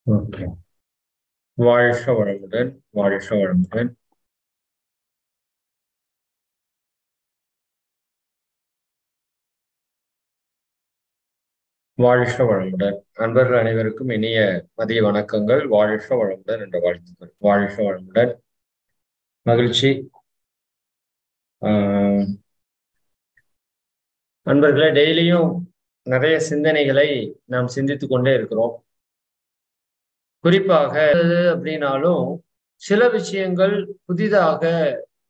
Okay. வாழ்க வளமுடன், வாழ்க வளமுடன். வாழ்க வளமுடன். நண்பர்கள் அனைவருக்கும் இனிய மதிய வணக்கங்கள். வாழ்க வளமுடன் என்ற வாழ்த்துக்கள். வாழ்க வளமுடன். மகிழ்ச்சி. நண்பர்களே, டெய்லியும் நிறைய சிந்தனைகளை நாம் சிந்தித்துக் கொண்டே இருக்கிறோம். குறிப்பாக அப்படின்னாலும் சில விஷயங்கள் புதிதாக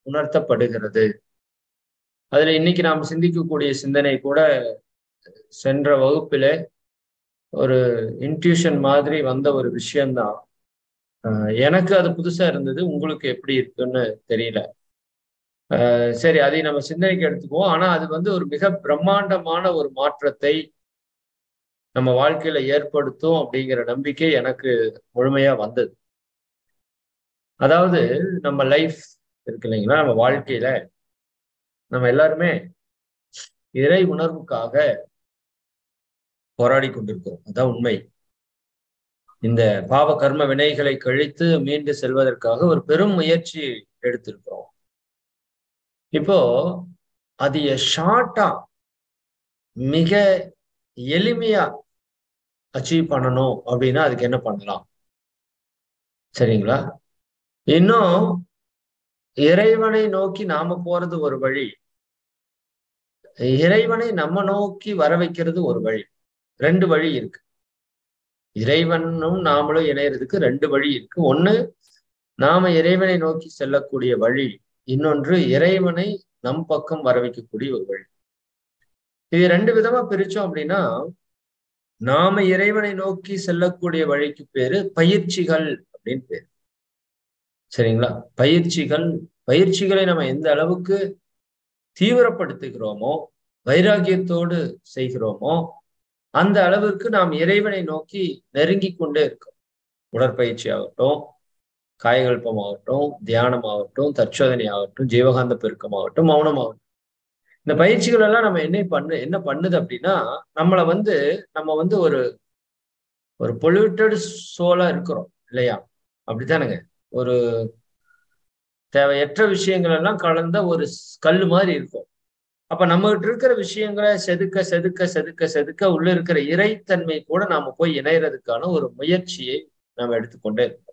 உணர்த்தப்படுகிறது. அதுல இன்னைக்கு நாம் சிந்திக்கக்கூடிய சிந்தனை கூட சென்ற வகுப்பிலே ஒரு இன்ட்யூஷன் மாதிரி வந்த ஒரு விஷயம்தான். எனக்கு அது புதுசா இருந்தது. உங்களுக்கு எப்படி இருக்குன்னு தெரியல. சரி, அதை நம்ம சிந்தனைக்கு எடுத்துக்குவோம். ஆனா அது ஒரு மிக பிரம்மாண்டமான ஒரு மாற்றத்தை நம்ம வாழ்க்கையில ஏற்படுத்தும் அப்படிங்கிற நம்பிக்கை எனக்கு முழுமையா வந்தது. அதாவது நம்ம லைஃப் இருக்கு இல்லைங்களா, நம்ம வாழ்க்கையில நம்ம எல்லாருமே இறை உணர்வுக்காக போராடி கொண்டிருக்கிறோம். அதான் உண்மை. இந்த பாவ கர்ம வினைகளை கழித்து மீண்டு செல்வதற்காக ஒரு பெரும் முயற்சி எடுத்திருக்கிறோம். இப்போ அது ஷார்ட்டா மிக எளிமையா அச்சீவ் பண்ணணும் அப்படின்னா அதுக்கு என்ன பண்ணலாம்? சரிங்களா? இன்னும் இறைவனை நோக்கி நாம போறது ஒரு வழி, இறைவனை நம்ம நோக்கி வர வைக்கிறது ஒரு வழி. 2 வழி இருக்கு. இறைவனும் நாமளும் இணையறதுக்கு 2 வழி இருக்கு. ஒண்ணு, நாம இறைவனை நோக்கி செல்லக்கூடிய வழி. இன்னொன்று, இறைவனை நம் பக்கம் வர வைக்கக்கூடிய ஒரு வழி. இது 2 விதமா பிரிச்சோம் அப்படின்னா, நாம இறைவனை நோக்கி செல்லக்கூடிய வழிக்கு பேரு பயிற்சிகள் அப்படின்னு பேரு. சரிங்களா? பயிற்சிகளை நம்ம எந்த அளவுக்கு தீவிரப்படுத்துகிறோமோ, வைராகியத்தோடு செய்கிறோமோ, அந்த அளவிற்கு நாம் இறைவனை நோக்கி நெருங்கி கொண்டே இருக்கோம். உடற்பயிற்சி ஆகட்டும், காயகல்பம் ஆகட்டும், தியானம் ஆகட்டும், தற்சோதனை ஆகட்டும், ஜீவகாந்த பெருக்கம் ஆகட்டும், மௌனம் ஆகட்டும். இந்த பயிற்சிகள் எல்லாம் நம்ம என்ன பண்ணுது அப்படின்னா, நம்மள நம்ம ஒரு ஒரு பொல்யூட்டட் சோலா இருக்கிறோம் இல்லையா? அப்படித்தானுங்க. ஒரு தேவையற்ற விஷயங்கள் எல்லாம் கலந்த ஒரு கல்லு மாதிரி இருக்கும். அப்ப நம்ம கிட்ட இருக்கிற விஷயங்களை செதுக்க செதுக்க செதுக்க செதுக்க உள்ள இருக்கிற இறைத்தன்மை கூட நாம போய் இணையறதுக்கான ஒரு முயற்சியை நாம் எடுத்துக்கொண்டே இருக்கோம்.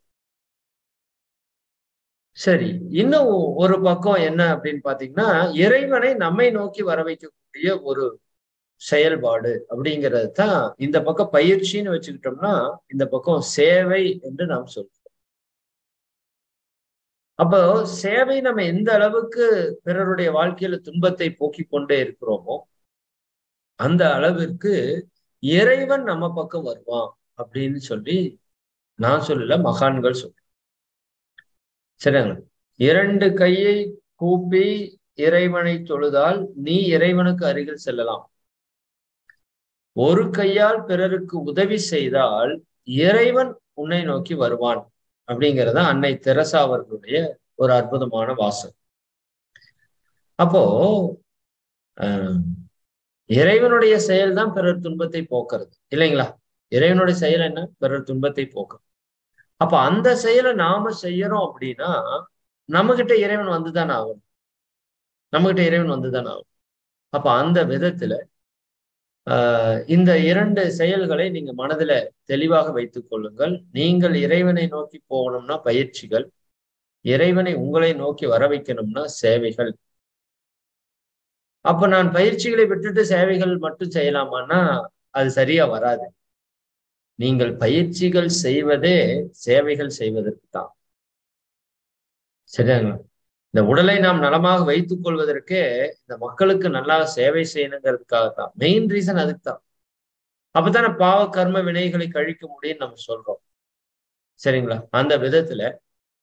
சரி, இன்னும் ஒரு பக்கம் என்ன அப்படின்னு பாத்தீங்கன்னா, இறைவனை நம்மை நோக்கி வர வைக்கக்கூடிய ஒரு செயல்பாடு அப்படிங்கிறது தான் இந்த பக்கம் பயிற்சின்னு வச்சுக்கிட்டோம்னா, இந்த பக்கம் சேவை என்று நாம் சொல்றோம். அப்போ சேவை நம்ம எந்த அளவுக்கு பிறருடைய வாழ்க்கையில துன்பத்தை போக்கிக் கொண்டே இருக்கிறோமோ, அந்த அளவிற்கு இறைவன் நம்ம பக்கம் வருவான் அப்படின்னு சொல்லி நான் சொல்லல, மகான்கள் சொல்றேன். சரிங்களா? 2 கையை கூப்பி இறைவனை தொழுதால் நீ இறைவனுக்கு அருகில் செல்லலாம். ஒரு கையால் பிறருக்கு உதவி செய்தால் இறைவன் உன்னை நோக்கி வருவான் அப்படிங்கிறத அன்னை தெரசா அவர்களுடைய ஒரு அற்புதமான வாசகம். அப்போ இறைவனுடைய செயல் தான் பிறர் துன்பத்தை போக்குறது இல்லைங்களா? இறைவனுடைய செயல் என்ன? பிறர் துன்பத்தை போக்குறது. அப்ப அந்த செயலை நாம செய்யறோம் அப்படின்னா நம்ம கிட்ட இறைவன் வந்துதான் ஆகணும். நம்ம கிட்ட இறைவன் வந்துதான் ஆகணும். அப்ப அந்த விதத்துல இந்த 2 செயல்களை நீங்க மனதுல தெளிவாக வைத்துக் கொள்ளுங்கள். நீங்கள் இறைவனை நோக்கி போகணும்னா பயிற்சிகள், இறைவனை உங்களை நோக்கி வர வைக்கணும்னா சேவைகள். அப்ப நான் பயிற்சிகளை விட்டுட்டு சேவைகள் மட்டும் செய்யலாமான்னா அது சரியா வராது. நீங்கள் பயிற்சிகள் செய்வதே சேவைகள் செய்வதற்கு தான். சரியாங்களா? இந்த உடலை நாம் நலமாக வைத்துக் கொள்வதற்கே இந்த மக்களுக்கு நல்லா சேவை செய்யணுங்கிறதுக்காகத்தான். மெயின் ரீசன் அதுக்கு தான். அப்பதானே பாவ கர்ம வினைகளை கழிக்க முடியும்னு நம்ம சொல்றோம். சரிங்களா? அந்த விதத்துல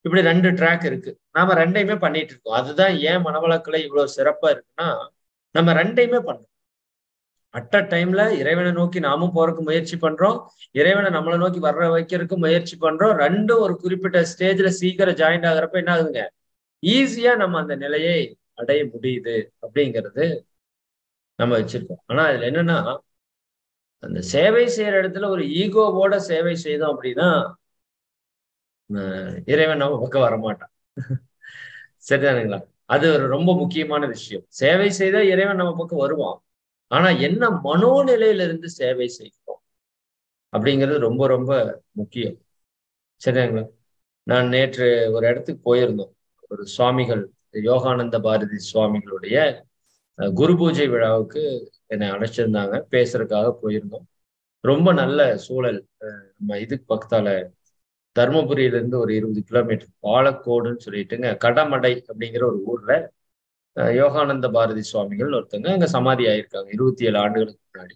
இப்படி 2 ட்ராக் இருக்கு. நாம 2யுமே பண்ணிட்டு இருக்கோம். அதுதான் ஏன் மனவளக்கலை இவ்வளவு சிறப்பா இருக்குன்னா, நம்ம 2யுமே பண்றோம். அட் அ டைம்ல இறைவனை நோக்கி நாமும் போறதுக்கு முயற்சி பண்றோம். இறைவனை நம்மளை நோக்கி வர வைக்கிறதுக்கு முயற்சி பண்றோம். 2ம் ஒரு குறிப்பிட்ட ஸ்டேஜ்ல சீக்கிரம் ஜாயிண்ட் ஆகுறப்ப என்ன ஆகுதுங்க? ஈஸியா நம்ம அந்த நிலையை அடைய முடியுது அப்படிங்கிறது நம்ம வச்சிருக்கோம். ஆனா இதுல என்னன்னா, அந்த சேவை செய்யற இடத்துல ஒரு ஈகோவோட சேவை செய்தோம் அப்படின்னா இறைவன் நம்ம பக்கம் வரமாட்டான். சரிதானுங்களா? அது ஒரு ரொம்ப முக்கியமான விஷயம். சேவை செய்தா இறைவன் நம்ம பக்கம் வருவான். ஆனா என்ன மனோநிலையில இருந்து சேவை செய்கிறோம் அப்படிங்கிறது ரொம்ப ரொம்ப முக்கியம். சரிதானுங்களா? நான் நேற்று ஒரு இடத்துக்கு போயிருந்தோம். ஒரு சுவாமிகள், யோகானந்த பாரதி சுவாமிகளுடைய குரு பூஜை விழாவுக்கு என்னை அழைச்சிருந்தாங்க. பேசுறதுக்காக போயிருந்தோம். ரொம்ப நல்ல சூழல். நம்ம இதுக்கு பக்கத்தால தர்மபுரியில இருந்து ஒரு 20 கிலோமீட்டர் பாலக்கோடுன்னு சொல்லிட்டுங்க, கடமடை அப்படிங்கிற ஒரு ஊர்ல யோகானந்த பாரதி சுவாமிகள் ஒருத்தங்க அங்க சமாதி ஆயிருக்காங்க 27 ஆண்டுகளுக்கு முன்னாடி.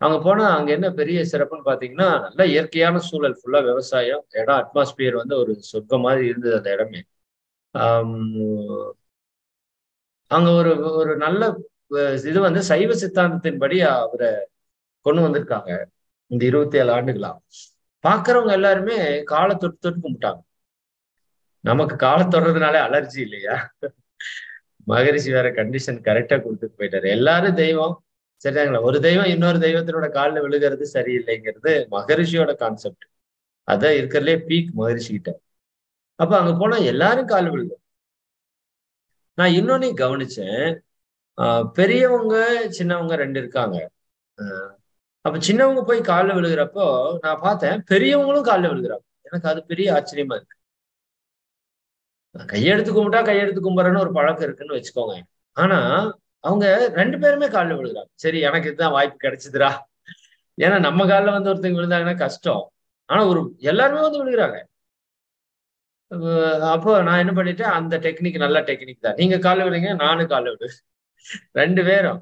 அங்க போனா அங்க என்ன பெரிய சிறப்புன்னு பாத்தீங்கன்னா, நல்ல இயற்கையான சூழல், ஃபுல்லா விவசாயம். இடம் அட்மாஸ்பியர் வந்து ஒரு சொர்க்கம் மாதிரி இருந்தது அந்த இடமே. ஆஹ் அங்க ஒரு ஒரு நல்ல இது வந்து சைவ சித்தாந்தத்தின்படி அவரை கொண்டு வந்திருக்காங்க இந்த 27 ஆண்டுகளா. பாக்குறவங்க எல்லாருமே காலை தொட்டு தொட்டு கும்பிட்டாங்க. நமக்கு காலை தொடுறதுனாலே அலர்ஜி இல்லையா? மகரிஷி வேற கண்டிஷன் கரெக்டா கொடுத்துட்டு போயிட்டாரு. எல்லாரும் தெய்வம், சரிதாங்களா? ஒரு தெய்வம் இன்னொரு தெய்வத்தினோட காலில் விழுகிறது சரியில்லைங்கிறது மகரிஷியோட கான்செப்ட். அதான் இருக்கிறதுலே பீக் மகரிஷி கிட்ட. அப்ப அங்க போனா எல்லாரும் கால் விழுகும். நான் இன்னொன்னையும் கவனிச்சேன். பெரியவங்க சின்னவங்க 2 இருக்காங்க. அப்ப சின்னவங்க போய் காலில் விழுகிறப்போ நான் பார்த்தேன் பெரியவங்களும் காலில் விழுகிறாங்க. எனக்கு அது பெரிய ஆச்சரியமா இருக்கு. கையெடுத்து கும்பிட்டா கையெடுத்து கும்பிட்றன்னு ஒரு பழக்கம் இருக்குன்னு வச்சுக்கோங்க. ஆனா அவங்க 2 பேருமே காலில் விழுகிறாங்க. சரி, எனக்கு இதுதான் வாய்ப்பு கிடைச்சதுடா. ஏன்னா நம்ம காலில் வந்து ஒருத்தங்க விழுந்தாங்கன்னா கஷ்டம். ஆனா எல்லாருமே வந்து விழுகிறாங்க. அப்போ நான் என்ன பண்ணிட்டேன், அந்த டெக்னிக் நல்ல டெக்னிக் தான். நீங்க காலில் விடுங்க, நானும் காலில் விடு, 2 பேரும்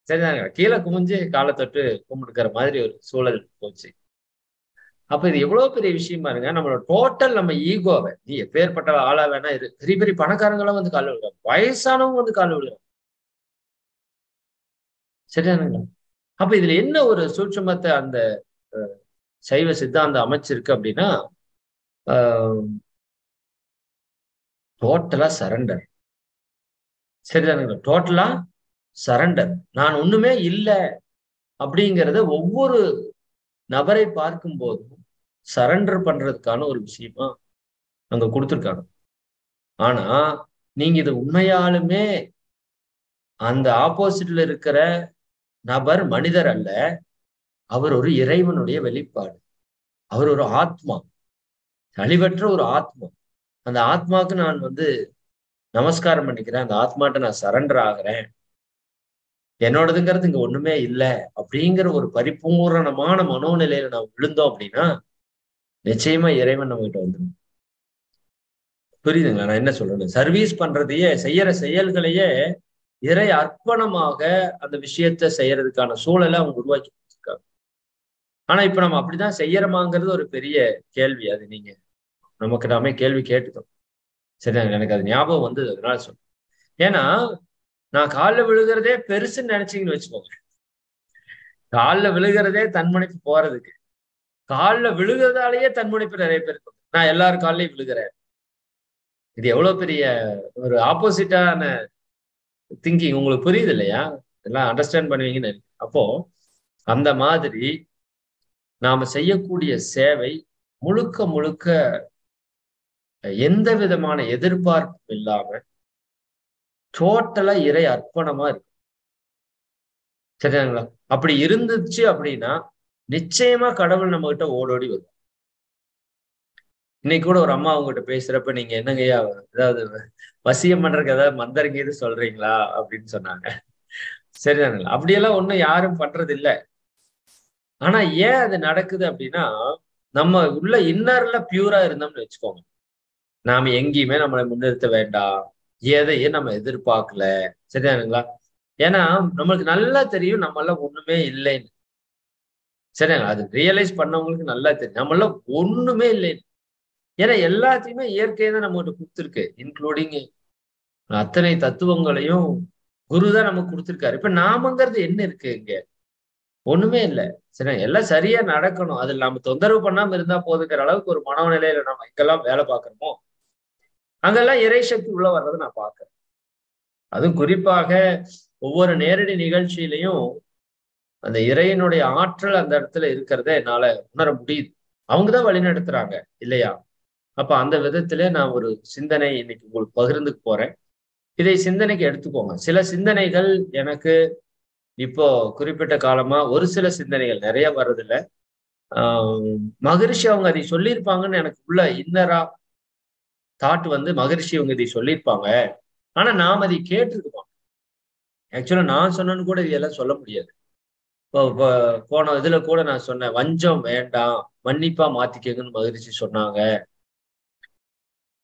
சரிதாங்க. கீழே குமிஞ்சு காலை தொட்டு கும்பிட்டுக்கிற மாதிரி ஒரு சூழல் போச்சு. அப்ப இது எவ்வளவு பெரிய விஷயமா இருங்க. நம்மளோட டோட்டல் நம்ம ஈகோவை, நீ எப்பேற்பட்ட ஆளா வேணா இரு, பெரிய பெரிய பணக்காரங்களும் வந்து காலில் விடுறாங்க, வயசானவங்க வந்து காலில் விடுறாங்க. சரிதானுங்களா? அப்ப இதுல என்ன ஒரு சூட்சுமத்தை அந்த சைவ சித்தாந்தம் அமைச்சிருக்கு அப்படின்னா, டோட்டலா சரண்டர். சரிதானுங்களா? டோட்டலா சரண்டர். நான் ஒண்ணுமே இல்லை அப்படிங்கிறத ஒவ்வொரு நபரை பார்க்கும் போதும் சரண்டர் பண்றதுக்கான ஒரு விஷயமா அங்க கொடுத்துருக்காங்க. ஆனா நீங்க இது உண்மையாலுமே அந்த ஆப்போசிட்ல இருக்கிற நபர் மனிதர் அல்ல, அவர் ஒரு இறைவனுடைய வெளிப்பாடு. அவர் ஒரு ஆத்மா, அழிவற்ற ஒரு ஆத்மா. அந்த ஆத்மாவுக்கு நான் வந்து நமஸ்காரம் பண்ணிக்கிறேன், அந்த ஆத்மாட்ட நான் சரண்டர் ஆகிறேன், என்னோடதுங்கிறது இங்க ஒண்ணுமே இல்லை அப்படிங்கிற ஒரு பரிபூரணமான மனோநிலையில நான் விழுந்தோம் அப்படின்னா நிச்சயமா இறைவன் நம்ம கிட்ட வந்துடும். புரியுதுங்களா நான் என்ன சொல்றேன்? சர்வீஸ் பண்றதையே, செய்யற செயல்களையே இறை அர்ப்பணமாக அந்த விஷயத்த செய்யறதுக்கான சூழலை அவங்க உருவாக்கி கொடுத்துருக்காங்க. ஆனா இப்ப நம்ம அப்படிதான் செய்யறோமாங்கிறது ஒரு பெரிய கேள்வி. அது நீங்க நமக்கு நாமே கேள்வி கேட்டுட்டோம். சரி, எனக்கு அது ஞாபகம் வந்து அதனால சொல்றேன். ஏன்னா நான் காலில் விழுகிறதே பெருசுன்னு நினைச்சீங்கன்னு வச்சுக்கோங்க. காலில் விழுகிறதே தன்முனைப்பு போறதுக்கு, காலில் விழுகிறதாலேயே தன்முனைப்பு நிறைய பேருக்கு. நான் எல்லாரும் காலையும் விழுகிறேன். இது எவ்வளவு பெரிய ஒரு ஆப்போசிட்டான திங்கிங். உங்களுக்கு புரியுது இல்லையா? எல்லாம் அண்டர்ஸ்டாண்ட் பண்ணுவீங்கன்னு. அப்போ அந்த மாதிரி நாம செய்யக்கூடிய சேவை முழுக்க முழுக்க எந்த விதமான எதிர்பார்ப்பும் இல்லாம டோட்டலா இறை அர்ப்பணமா இருக்கு. சரிங்களா? அப்படி இருந்துச்சு அப்படின்னா நிச்சயமா கடவுள் நம்ம கிட்ட ஓடோடி வரும். இன்னைக்கு கூட ஒரு அம்மா அவங்ககிட்ட பேசுறப்ப, நீங்க என்னங்கய்யா ஏதாவது வசியம் பண்றதுக்கு ஏதாவது மந்திரங்கீது சொல்றீங்களா அப்படின்னு சொன்னாங்க. சரிதானுங்களா? அப்படியெல்லாம் ஒண்ணும் யாரும் பண்றது இல்லை. ஆனா ஏன் அது நடக்குது அப்படின்னா, நம்ம உள்ள இன்னர்ல பியூரா இருந்தோம்னு வச்சுக்கோங்க, நாம எங்கேயுமே நம்மளை முன்னிறுத்த வேண்டாம், எதையும் நம்ம எதிர்பார்க்கல. சரிதானுங்களா? ஏன்னா நம்மளுக்கு நல்லா தெரியும் நம்மள ஒண்ணுமே இல்லைன்னு. சரிங்களா? அது ரியலைஸ் பண்ணவங்களுக்கு நல்லா தெரியும் நம்மள ஒண்ணுமே இல்லைன்னு. ஏன்னா எல்லாத்தையுமே இயற்கையை தான் நம்மகிட்ட கொடுத்துருக்கு, இன்க்ளூடிங் அத்தனை தத்துவங்களையும் குருதான் நமக்கு கொடுத்துருக்காரு. இப்ப நாமங்கிறது என்ன இருக்கு இங்க? ஒண்ணுமே இல்லை. சரி, எல்லாம் சரியா நடக்கணும், அதுல நம்ம தொந்தரவு பண்ணாம இருந்தா போதுங்கிற அளவுக்கு ஒரு மனநிலையில நம்ம எங்கெல்லாம் வேலை பார்க்கறோமோ அங்கெல்லாம் இறைசக்தி உள்ள வர்றதை நான் பார்க்கிறேன். அதுவும் குறிப்பாக ஒவ்வொரு நேரடி நிகழ்ச்சியிலையும் அந்த இறையினுடைய ஆற்றல் அந்த இடத்துல இருக்கிறத என்னால உணர முடியுது. அவங்கதான் வழி நடத்துறாங்க இல்லையா? அப்ப அந்த விதத்திலே நான் ஒரு சிந்தனை இன்னைக்கு உங்களுக்கு பகிர்ந்துக்கு போறேன். இதை சிந்தனைக்கு எடுத்துக்கோங்க. சில சிந்தனைகள் எனக்கு இப்போ குறிப்பிட்ட காலமா ஒரு சில சிந்தனைகள் நிறைய வர்றதில்ல. ஆஹ் மகரிஷி அவங்க அதை சொல்லியிருப்பாங்கன்னு எனக்கு உள்ள இன்னரா தாட் வந்து மகரிஷி அவங்க இதை சொல்லியிருப்பாங்க. ஆனா நாம் அதை கேட்டிருக்கோம். ஆக்சுவலா நான் சொன்னேன்னு கூட இதெல்லாம் சொல்ல முடியாது. போன இதுல கூட நான் சொன்னேன், வஞ்சம் வேண்டாம், மன்னிப்பா மாத்திக்கங்கன்னு மகரிஷி சொன்னாங்க.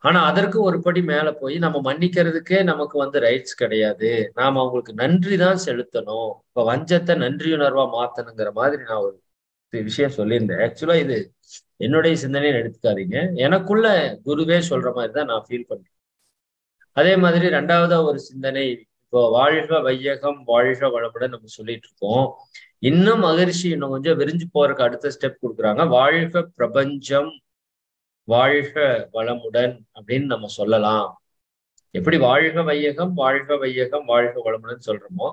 ஆனா அதற்கு ஒரு படி மேல போய் நம்ம மன்னிக்கிறதுக்கே நமக்கு வந்து ரைட்ஸ் கிடையாது. நாம அவங்களுக்கு நன்றி தான் செலுத்தணும். இப்ப வஞ்சத்தை நன்றியுணர்வா மாத்தணுங்கிற மாதிரி நான் ஒரு விஷயம் சொல்லியிருந்தேன். ஆக்சுவலா இது என்னுடைய சிந்தனையை எடுத்துக்காதீங்க. எனக்குள்ள குருவே சொல்ற மாதிரி தான் நான் ஃபீல் பண்றேன். அதே மாதிரி ரெண்டாவதா ஒரு சிந்தனை, இப்போ வாழ்க வையகம் வாழ்க வளமுடன் நம்ம சொல்லிட்டு இருக்கோம். இன்னும் மகரிஷி இன்னும் கொஞ்சம் விரிஞ்சு போறதுக்கு அடுத்த ஸ்டெப் கொடுக்குறாங்க. வாழ்க பிரபஞ்சம் வாழ்க வளமுடன் அப்படின்னு நம்ம சொல்லலாம். எப்படி வாழ்க வையகம் வாழ்க வையகம் வாழ்க வளமுடன் சொல்றோமோ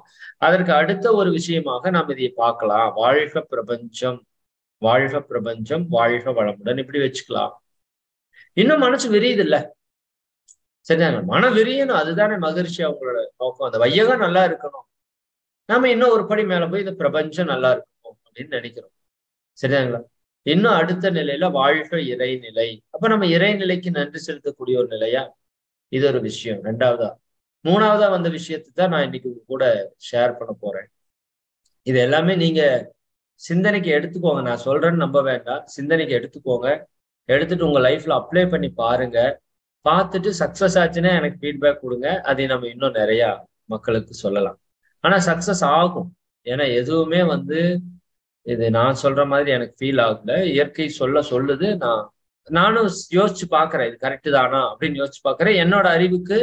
அதற்கு அடுத்த ஒரு விஷயமாக நாம் இதை பார்க்கலாம். வாழ்க பிரபஞ்சம் வாழ்க பிரபஞ்சம் வாழ்க வளமுடன் இப்படி வச்சுக்கலாம். இன்னும் மனசு விரியுது இல்ல? சரிதாங்க, மன விரியணும். அதுதானே மகிழ்ச்சி அவங்களோட நோக்கம். அந்த வையகம் நல்லா இருக்கணும், நாம இன்னும் ஒரு படி மேல போய் இந்த பிரபஞ்சம் நல்லா இருக்கணும் அப்படின்னு நினைக்கிறோம். சரிதாங்களா? இன்னும் அடுத்த நிலையில வாழ்க இறைநிலை. அப்ப நம்ம இறைநிலைக்கு நன்றி செலுத்தக்கூடிய ஒரு நிலையா இது ஒரு விஷயம். ரெண்டாவதா மூணாவதா வந்த விஷயத்தை தான் நான் இன்னைக்கு உங்க கூட ஷேர் பண்ண போறேன். இது எல்லாமே நீங்க சிந்தனைக்கு எடுத்துக்கோங்க. நான் சொல்றேன்னு நம்ப வேண்டாம், சிந்தனைக்கு எடுத்துக்கோங்க. எடுத்துட்டு உங்க லைஃப்ல அப்ளை பண்ணி பாருங்க. பார்த்துட்டு சக்சஸ் ஆச்சுன்னா எனக்கு ஃபீட்பேக் கொடுங்க. அதை நம்ம இன்னும் நிறைய மக்களுக்கு சொல்லலாம். ஆனா சக்சஸ் ஆகும். ஏன்னா எதுவுமே வந்து இது நான் சொல்ற மாதிரி எனக்கு ஃபீல் ஆகல. இயற்கை சொல்லுது. நானும் யோசிச்சு பாக்குறேன், இது கரெக்டு தானா அப்படின்னு யோசிச்சு பாக்குறேன். என்னோட அறிவுக்கு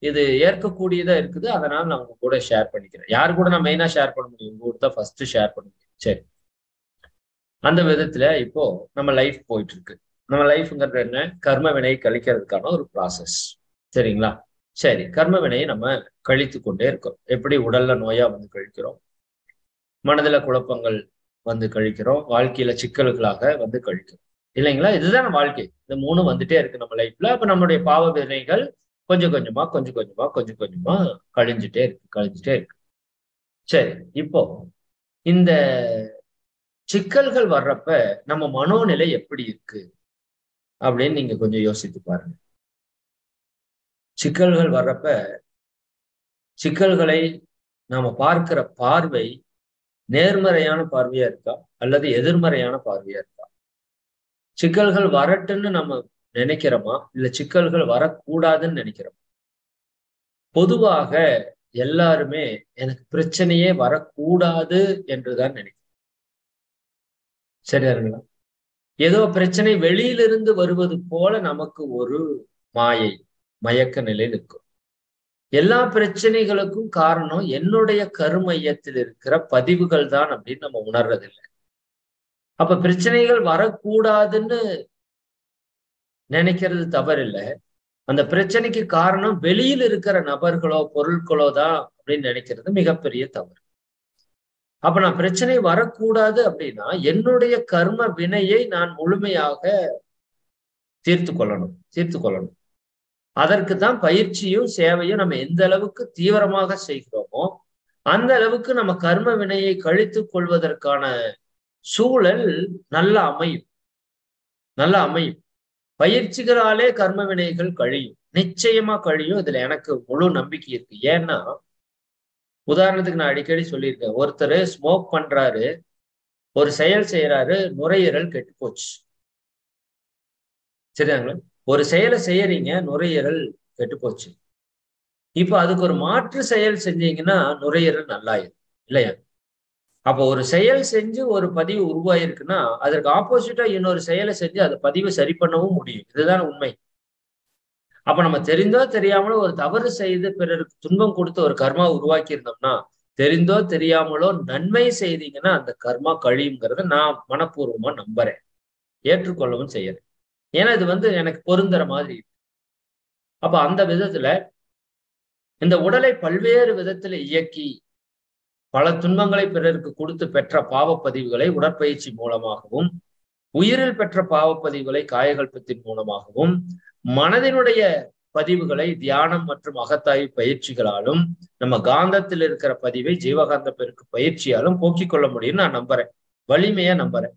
இது ஏற்கக்கூடியதா இருக்குது. அதனால நான் உங்க கூட ஷேர் பண்ணிக்கிறேன். யாரு கூட நான் மெயினா ஷேர் பண்ண முடியும்? உங்க கூட தான் ஃபர்ஸ்ட் ஷேர் பண்ண முடியும். சரி, அந்த விதத்துல இப்போ நம்ம லைஃப் போயிட்டு இருக்கு. நம்ம லைஃப்ங்கிறது என்ன? கர்ம வினையை கழிக்கிறதுக்கான ஒரு ப்ராசஸ். சரிங்களா? சரி, கர்ம வினையை நம்ம கழித்து கொண்டே இருக்கோம். எப்படி உடல்ல நோயா வந்து கழிக்கிறோம், மனதுல குழப்பங்கள் வந்து கழிக்கிறோம், வாழ்க்கையில சிக்கல்களாக வந்து கழிக்கிறோம் இல்லைங்களா? இதுதான் வாழ்க்கை. இந்த மூணு வந்துட்டே இருக்கு நம்ம லைஃப்ல. அப்ப நம்மளுடைய பாவ வினைகள் கொஞ்சம் கொஞ்சமா கழிஞ்சுட்டே இருக்கு. சரி, இப்போ இந்த சிக்கல்கள் வர்றப்ப நம்ம மனோநிலை எப்படி இருக்கு அப்படின்னு நீங்க கொஞ்சம் யோசித்து பாருங்க. சிக்கல்கள் வர்றப்ப சிக்கல்களை நாம பார்க்கிற பார்வை நேர்மறையான பார்வையா இருக்கா அல்லது எதிர்மறையான பார்வையா இருக்கா? சிக்கல்கள் வரட்டுன்னு நம்ம நினைக்கிறோமா இல்ல சிக்கல்கள் வரக்கூடாதுன்னு நினைக்கிறோமா? பொதுவாக எல்லாருமே எனக்கு பிரச்சனையே வரக்கூடாது என்றுதான் நினைக்கிறோம். சரியாருங்களா? ஏதோ பிரச்சனை வெளியிலிருந்து வருவது போல நமக்கு ஒரு மயக்க நிலையில் இருக்கும். எல்லா பிரச்சனைகளுக்கும் காரணம் என்னுடைய கருமையத்தில் இருக்கிற பதிவுகள் தான் அப்படின்னு நம்ம உணர்றதில்லை. அப்ப பிரச்சனைகள் வரக்கூடாதுன்னு நினைக்கிறது தவறில்லை. அந்த பிரச்சனைக்கு காரணம் வெளியில் இருக்கிற நபர்களோ பொருட்களோ தான் அப்படின்னு நினைக்கிறது மிகப்பெரிய தவறு. அப்ப நான் பிரச்சனை வரக்கூடாது அப்படின்னா என்னுடைய கர்ம வினையை நான் முழுமையாக தீர்த்து கொள்ளணும். அதற்கு தான் பயிற்சியும் சேவையும் நம்ம எந்த அளவுக்கு தீவிரமாக செய்கிறோமோ அந்த அளவுக்கு நம்ம கர்ம வினையை கழித்துக் கொள்வதற்கான சூழல் நல்லா அமையும். பயிற்சிகளாலே கர்ம வினைகள் கழியும், நிச்சயமா கழியும். இதுல எனக்கு முழு நம்பிக்கை இருக்கு. ஏன்னா உதாரணத்துக்கு நான் அடிக்கடி சொல்லியிருக்கேன், ஒருத்தர் ஸ்மோக் பண்றாரு, ஒரு செயல் செய்யறாரு, நுரையீரல் கெட்டு போச்சு. சரிதாங்களா? ஒரு செயலை செய்யறீங்க, நுரையீரல் கெட்டு போச்சு. இப்ப அதுக்கு ஒரு மாற்று செயல் செஞ்சீங்கன்னா நுரையீரல் நல்லாயிரும் இல்லையா? அப்போ ஒரு செயல் செஞ்சு ஒரு பதிவு உருவாயிருக்குன்னா அதற்கு ஆப்போசிட்டா இன்னொரு செயலை செஞ்சு அந்த பதிவை சரி பண்ணவும் முடியும். இதுதான் உண்மை. அப்ப நம்ம தெரிந்தோ தெரியாமலோ ஒரு தவறு செய்து பிறருக்கு துன்பம் கொடுத்து ஒரு கர்மா உருவாக்கி இருந்தோம்னா, தெரிந்தோ தெரியாமலோ நன்மை செய்தீங்கன்னா அந்த கர்மா கழியுங்கிறத நான் மனப்பூர்வமா நம்புறேன், ஏற்றுக்கொள்ளவும் செய்யறேன். ஏன்னா இது வந்து எனக்கு பொருந்துற மாதிரி இருக்கு. அப்ப அந்த விதத்துல இந்த உடலை பல்வேறு விதத்துல இயக்கி பல துன்பங்களை பிறருக்கு கொடுத்து பெற்ற பாவப்பதிவுகளை உடற்பயிற்சி மூலமாகவும், உயிரில் பெற்ற பாவப்பதிவுகளை காயகல்பத்தின் மூலமாகவும், மனதினுடைய பதிவுகளை தியானம் மற்றும் அகத்தாய்வு பயிற்சிகளாலும், நம்ம காந்தத்தில் இருக்கிற பதிவை ஜீவகாந்த பெருக்கு பயிற்சியாலும் போக்கிக் கொள்ள முடியும்னு நான் நம்புறேன். வலிமையா நம்புறேன்.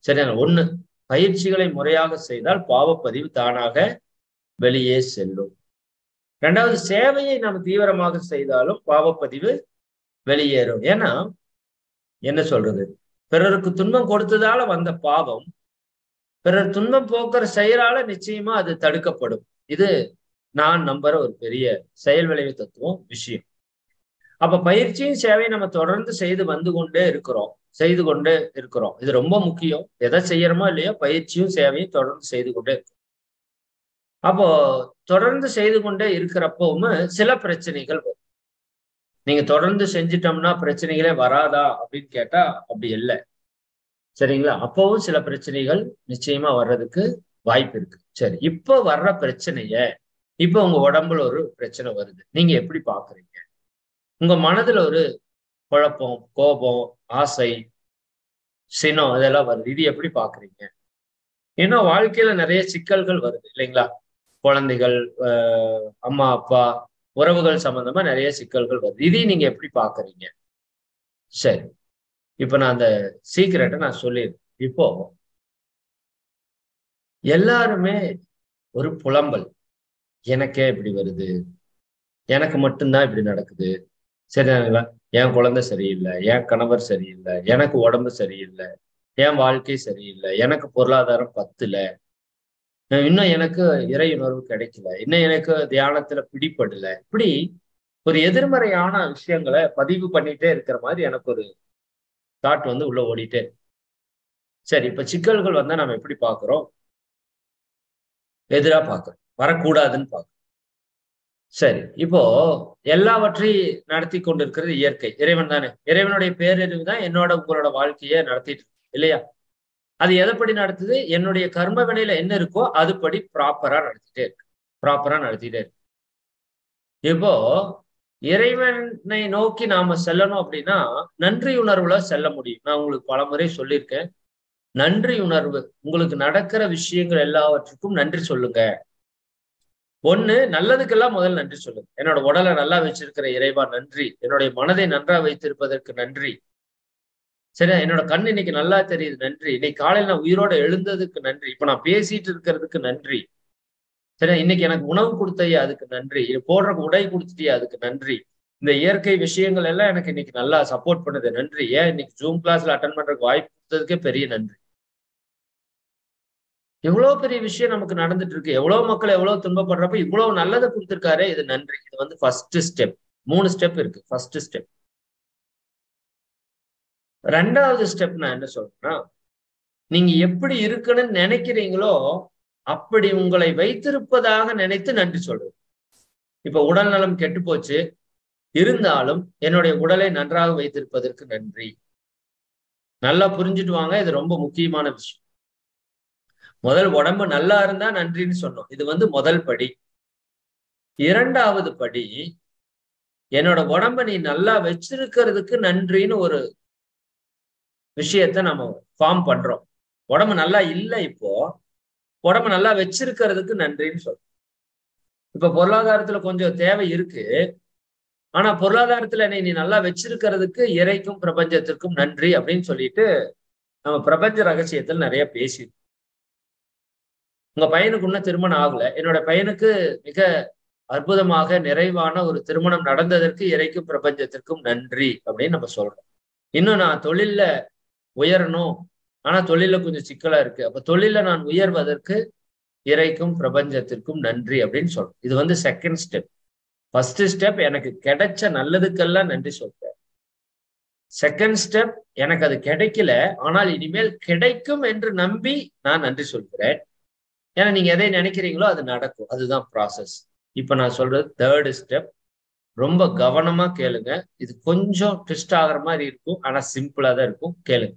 சரியா? ஒண்ணு, பயிற்சிகளை முறையாக செய்தால் பாவப்பதிவு தானாக வெளியே செல்லும். இரண்டாவது, சேவையை நாம் தீவிரமாக செய்தாலும் பாவப்பதிவு வெளியேறும். ஏன்னா என்ன சொல்றது, பிறருக்கு துன்பம் கொடுத்ததால வந்த பாவம் பிறர் துன்பம் போக்குற செயலால நிச்சயமா அது தடுக்கப்படும். இது நான் நம்புற ஒரு பெரிய செயல் விளைவு தத்துவம் விஷயம். அப்ப பயிற்சியும் சேவையும் நம்ம தொடர்ந்து செய்து செய்து கொண்டே இருக்கிறோம். இது ரொம்ப முக்கியம். எதை செய்யறோமோ இல்லையோ பயிற்சியும் சேவையும் தொடர்ந்து செய்து கொண்டே இருக்கும். அப்போ தொடர்ந்து செய்து கொண்டே இருக்கிறப்பவும் சில பிரச்சனைகள் வரும். நீங்க தொடர்ந்து செஞ்சிட்டோம்னா பிரச்சனைகளே வராதா அப்படின்னு கேட்டா அப்படி இல்லை. சரிங்களா? அப்பவும் சில பிரச்சனைகள் நிச்சயமா வர்றதுக்கு வாய்ப்பு இருக்கு. சரி, இப்போ வர்ற பிரச்சனைய, இப்போ உங்க உடம்புல ஒரு பிரச்சனை வருது, நீங்க எப்படி பாக்குறீங்க? உங்க மனதுல ஒரு குழப்பம், கோபம், ஆசை, சினம் இதெல்லாம் வருது. இது எப்படி பாக்குறீங்க? ஏன்னா வாழ்க்கையில நிறைய சிக்கல்கள் வருது இல்லைங்களா? குழந்தைகள், அம்மா அப்பா, உறவுகள் சம்பந்தமா நிறைய சிக்கல்கள் வருது. இதையும் நீங்க எப்படி பாக்குறீங்க? சரி, இப்ப நான் அந்த சீக்கிரட்டை நான் சொல்லிடுறேன். இப்போ எல்லாருமே ஒரு புலம்பல், எனக்கே இப்படி வருது, எனக்கு மட்டும்தான் இப்படி நடக்குது, சரிதானுங்களா? என் குழந்தை சரியில்லை, என் கணவர் சரியில்லை, எனக்கு உடம்பு சரியில்லை, என் வாழ்க்கை சரியில்லை, எனக்கு பொருளாதாரம் பத்துல, இன்னும் எனக்கு இறை உணர்வு கிடைக்கல, இன்னும் எனக்கு தியானத்துல பிடிபடல, இப்படி ஒரு எதிர்மறையான விஷயங்களை பதிவு பண்ணிட்டே இருக்கிற மாதிரி எனக்கு ஒரு தாட் உள்ள ஓடிட்டே. சரி, இப்ப சிக்கல்கள் வந்தா நம்ம எப்படி பாக்குறோம்? எதிரா பாக்குறோம், வரக்கூடாதுன்னு பாக்குறோம். சரி, இப்போ எல்லாவற்றையும் நடத்தி கொண்டிருக்கிறது இயற்கை, இறைவன் தானே. இறைவனுடைய பேரறிவு தான் என்னோட உங்களோட வாழ்க்கையை நடத்திட்டு இருக்கு இல்லையா? அது எதைப்படி நடத்துது? என்னுடைய கர்ம வினையில என்ன இருக்கோ அதுபடி ப்ராப்பரா நடத்திட்டே இருக்கு. இப்போ இறைவனை நோக்கி நாம செல்லணும் அப்படின்னா நன்றி உணர்வுல செல்ல முடியும். நான் உங்களுக்கு பலமுறை சொல்லியிருக்கேன், நன்றி உணர்வு. உங்களுக்கு நடக்கிற விஷயங்கள் எல்லாவற்றுக்கும் நன்றி சொல்லுங்க. ஒண்ணு, நல்லதுக்கெல்லாம் முதல் நன்றி சொல்லுங்க. என்னோட உடலை நல்லா வச்சிருக்கிற இறைவா நன்றி, என்னுடைய மனதை நன்றா வைத்திருப்பதற்கு நன்றி, சரியா? என்னோட கண் இன்னைக்கு நல்லா தெரியுது நன்றி, இன்னைக்கு காலையில் நான் உயிரோட எழுந்ததுக்கு நன்றி, இப்ப நான் பேசிட்டு இருக்கிறதுக்கு நன்றி, சரியா? இன்னைக்கு எனக்கு உணவு கொடுத்தையா அதுக்கு நன்றி, இது போடுற உடை கொடுத்துட்டியா அதுக்கு நன்றி, இந்த இயற்கை விஷயங்கள் எல்லாம் எனக்கு இன்னைக்கு நல்லா சப்போர்ட் பண்ணுது நன்றி, ஏன் இன்னைக்கு ஜூம் கிளாஸ்ல அட்டன் பண்றதுக்கு வாய்ப்பு கொடுத்ததுக்கே பெரிய நன்றி. எவ்வளவு பெரிய விஷயம் நமக்கு நடந்துட்டு இருக்கு, எவ்வளவு மக்கள் எவ்வளவு துன்பப்படுறப்ப இவ்வளவு நல்லதை கொடுத்திருக்காரு, இது நன்றி. இது ஃபர்ஸ்ட் ஸ்டெப். 3 ஸ்டெப் இருக்கு. First step. ரெண்டாவது ஸ்டெப் நான் என்ன சொல்றேன்னா, நீங்க எப்படி இருக்குன்னு நினைக்கிறீங்களோ அப்படி உங்களை வைத்திருப்பதாக நினைத்து நன்றி சொல்றது. இப்ப உடல் நலம் கெட்டு போச்சு, இருந்தாலும் என்னுடைய உடலை நன்றாக வைத்திருப்பதற்கு நன்றி. நல்லா புரிஞ்சுட்டு வாங்க, இது ரொம்ப முக்கியமான விஷயம். முதல் உடம்பு நல்லா இருந்தா நன்றின்னு சொன்னோம். இது முதல் படி. இரண்டாவது படி, என்னோட உடம்ப நீ நல்லா வச்சிருக்கிறதுக்கு நன்றின்னு ஒரு விஷயத்த நம்ம ஃபார்ம் பண்றோம். உடம்பு நல்லா இல்லை, இப்போ உடம்பு நல்லா வச்சிருக்கிறதுக்கு நன்றின்னு சொல்றோம். இப்ப பொருளாதாரத்துல கொஞ்சம் தேவை இருக்கு, ஆனா பொருளாதாரத்துல நீ நல்லா வச்சிருக்கிறதுக்கு இறைக்கும் பிரபஞ்சத்திற்கும் நன்றி அப்படின்னு சொல்லிட்டு நம்ம பிரபஞ்ச ரகசியத்தில் நிறைய பேசியிருக்கோம். உங்க பையனுக்கு இன்னும் திருமணம் ஆகல, என்னோட பையனுக்கு மிக அற்புதமாக நிறைவான ஒரு திருமணம் நடந்ததற்கு இறைக்கும் பிரபஞ்சத்திற்கும் நன்றி அப்படின்னு நம்ம சொல்றோம். இன்னும் நான் தொழில்ல உயரணும், ஆனா தொழில கொஞ்சம் சிக்கலா இருக்கு, அப்ப தொழில நான் உயர்வதற்கு இறைக்கும் பிரபஞ்சத்திற்கும் நன்றி அப்படின்னு சொல்றோம். இது செகண்ட் ஸ்டெப். ஃபர்ஸ்ட் ஸ்டெப், எனக்கு கிடைச்ச நல்லதுக்கெல்லாம் நன்றி சொல்றேன். செகண்ட் ஸ்டெப், எனக்கு அது கிடைக்கல, ஆனால் இனிமேல் கிடைக்கும் என்று நம்பி நான் நன்றி சொல்கிறேன். ஏன்னா நீங்க எதை நினைக்கிறீங்களோ அது நடக்கும். அதுதான் ப்ராசஸ். இப்ப நான் சொல்றது தேர்டு ஸ்டெப். ரொம்ப கவனமா கேளுங்க. இது கொஞ்சம் ட்விஸ்ட் ஆகிற மாதிரி இருக்கும், ஆனா சிம்பிளா தான் இருக்கும். கேளுங்க.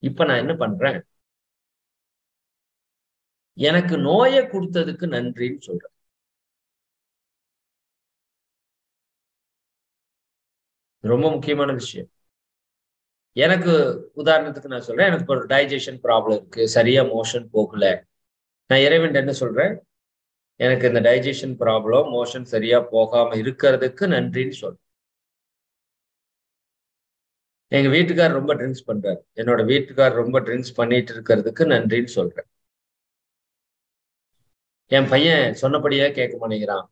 இப்ப நான் என்ன பண்றேன், எனக்கு நோயை கொடுத்ததுக்கு நன்றின்னு சொல்றேன். ரொம்ப முக்கியமான விஷயம். எனக்கு உதாரணத்துக்கு நான் சொல்றேன், எனக்கு ஒரு டைஜஷன் ப்ராப்ளம் இருக்கு, சரியா மோஷன் போகல. நான் இறைவன் என்ன சொல்றேன், எனக்கு இந்த டைஜஷன் ப்ராப்ளம், மோஷன் சரியா போகாம இருக்கிறதுக்கு நன்றின்னு சொல்றேன். எங்க வீட்டுக்கார் ரொம்ப ட்ரிங்க்ஸ் பண்றாரு, என்னோட வீட்டுக்கார் ரொம்ப ட்ரிங்க்ஸ் பண்ணிட்டு இருக்கிறதுக்கு நன்றின்னு சொல்றேன். என் பையன் சொன்னபடியே கேட்க மாட்டேங்கிறான்,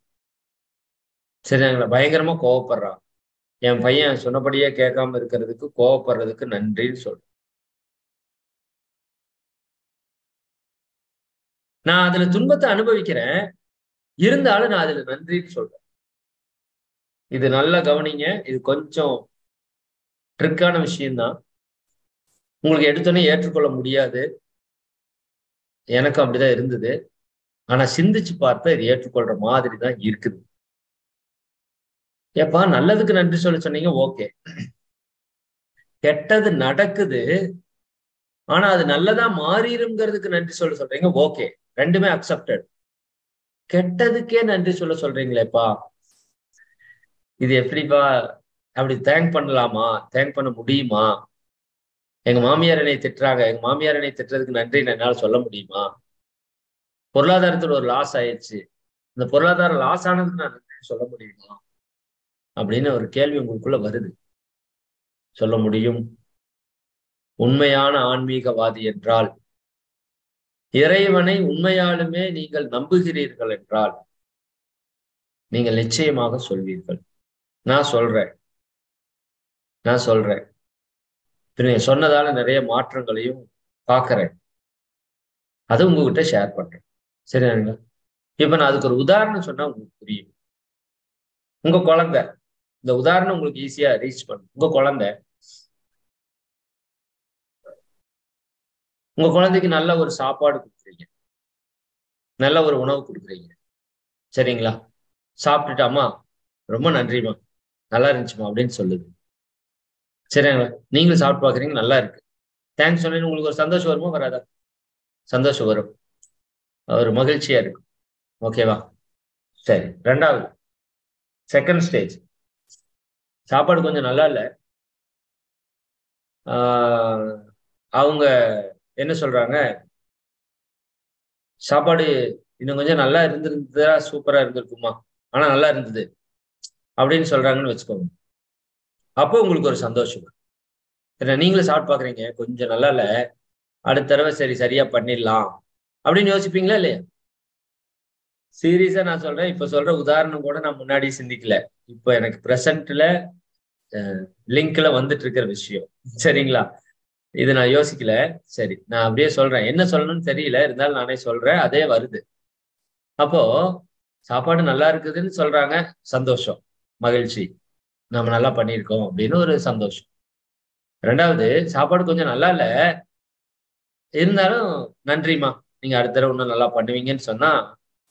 சரிங்களா, பயங்கரமா கோவப்படுறான். என் பையன் சொன்னபடியே கேட்காம இருக்கிறதுக்கு, கோவப்படுறதுக்கு நன்றின்னு சொல்றேன். நான் அதுல துன்பத்தை அனுபவிக்கிறேன், இருந்தாலும் நான் அதுல நன்றின்னு சொல்றேன். இது நல்லா கவனிங்க, இது கொஞ்சம் ட்ரிக்கான விஷயம்தான். உங்களுக்கு எடுத்தோன்னே ஏற்றுக்கொள்ள முடியாது, எனக்கும் அப்படிதான் இருந்தது. ஆனா சிந்திச்சு பார்த்தா இது ஏற்றுக்கொள்ற மாதிரி தான் இருக்குது. ஏப்பா நல்லதுக்கு நன்றி சொல்ல சொன்னீங்க, ஓகே. கெட்டது நடக்குது, ஆனா அது நல்லதா மாறிடுங்கிறதுக்கு நன்றி சொல்ல சொல்றீங்க, ஓகே. ரெண்டுமே அக்செப்டட். கெட்டதுக்கே நன்றி சொல்ல சொல்றீங்களேப்பா, இது எப்படிப்பா? அப்படி தேங்க் பண்ணலாமா? தேங்க் பண்ண முடியுமா? எங்க மாமியார் என்னை திட்டுறாங்க, எங்க மாமியார் என்னை திட்டுறதுக்கு நன்றி என்னால சொல்ல முடியுமா? பொருளாதாரத்துல ஒரு லாஸ் ஆயிடுச்சு, இந்த பொருளாதார லாஸ் ஆனதுக்கு நான் நன்றி சொல்ல முடியுமா அப்படின்னு ஒரு கேள்வி உங்களுக்குள்ள வருது. சொல்ல முடியும். உண்மையான ஆன்மீகவாதி என்றால், இறைவனை உண்மையாலுமே நீங்கள் நம்புகிறீர்கள் என்றால், நீங்கள் நிச்சயமாக சொல்வீர்கள். நான் சொல்றேன், நான் சொல்றேன். நீங்க சொன்னதால நிறைய மாற்றங்களையும் பார்க்கிறேன். அது உங்ககிட்ட ஷேர் பண்றேன், சரிங்களா? இப்ப நான் அதுக்கு ஒரு உதாரணம் சொன்னா உங்களுக்கு புரியும். உங்க குழந்தை, இந்த உதாரணம் உங்களுக்கு ஈஸியா ரீச் பண்ணும். உங்க குழந்தைக்கு நல்ல ஒரு சாப்பாடு கொடுக்குறீங்க, நல்ல ஒரு உணவு கொடுக்குறீங்க, சரிங்களா? சாப்பிட்டுட்டு அம்மா ரொம்ப நன்றிம்மா, நல்லா இருந்துச்சுமா அப்படின்னு சொல்லுது, சரிங்களா? நீங்களும் சாப்பிட்டு பாக்குறீங்க, நல்லா இருக்கு, தேங்க்ஸ் சொன்னீங்க. உங்களுக்கு ஒரு சந்தோஷம் வருமா வராதா? சந்தோஷம் வரும், ஒரு மகிழ்ச்சியா இருக்கும். ஓகேவா? சரி. ரெண்டாவது, செகண்ட் ஸ்டேஜ், சாப்பாடு கொஞ்சம் நல்லா இல்லை, அவங்க என்ன சொல்றாங்க, சாப்பாடு இன்னும் கொஞ்சம் நல்லா இருந்திருந்தா சூப்பரா இருந்திருக்குமா, ஆனா நல்லா இருந்தது அப்படின்னு சொல்றாங்கன்னு வச்சுக்கோங்க. அப்போ உங்களுக்கு ஒரு சந்தோஷம். நீங்களும் சாப்பிட்டு பாக்குறீங்க, கொஞ்சம் நல்லா இல்ல, அடுத்த தடவை சரியா பண்ணிடலாம் அப்படின்னு யோசிப்பீங்களா இல்லையா? சீரியஸா நான் சொல்றேன், இப்ப சொல்ற உதாரணம் கூட நான் முன்னாடி சிந்திக்கல. இப்ப எனக்கு பிரசன்ட்ல லிங்க்ல வந்துட்டு இருக்கிற விஷயம், சரிங்களா? இது நான் யோசிக்கல. சரி, நான் அப்படியே சொல்றேன், என்ன சொல்லணும்னு தெரியல, இருந்தாலும் நானே சொல்றேன், அதே வருது. அப்போ சாப்பாடு நல்லா இருக்குதுன்னு சொல்றாங்க, சந்தோஷம், மகிழ்ச்சி, நம்ம நல்லா பண்ணியிருக்கோம் அப்படின்னு ஒரு சந்தோஷம். ரெண்டாவது, சாப்பாடு கொஞ்சம் நல்லா இல்ல, இருந்தாலும் நன்றிமா, நீங்க அடுத்த தடவை இன்னும் நல்லா பண்ணுவீங்கன்னு சொன்னா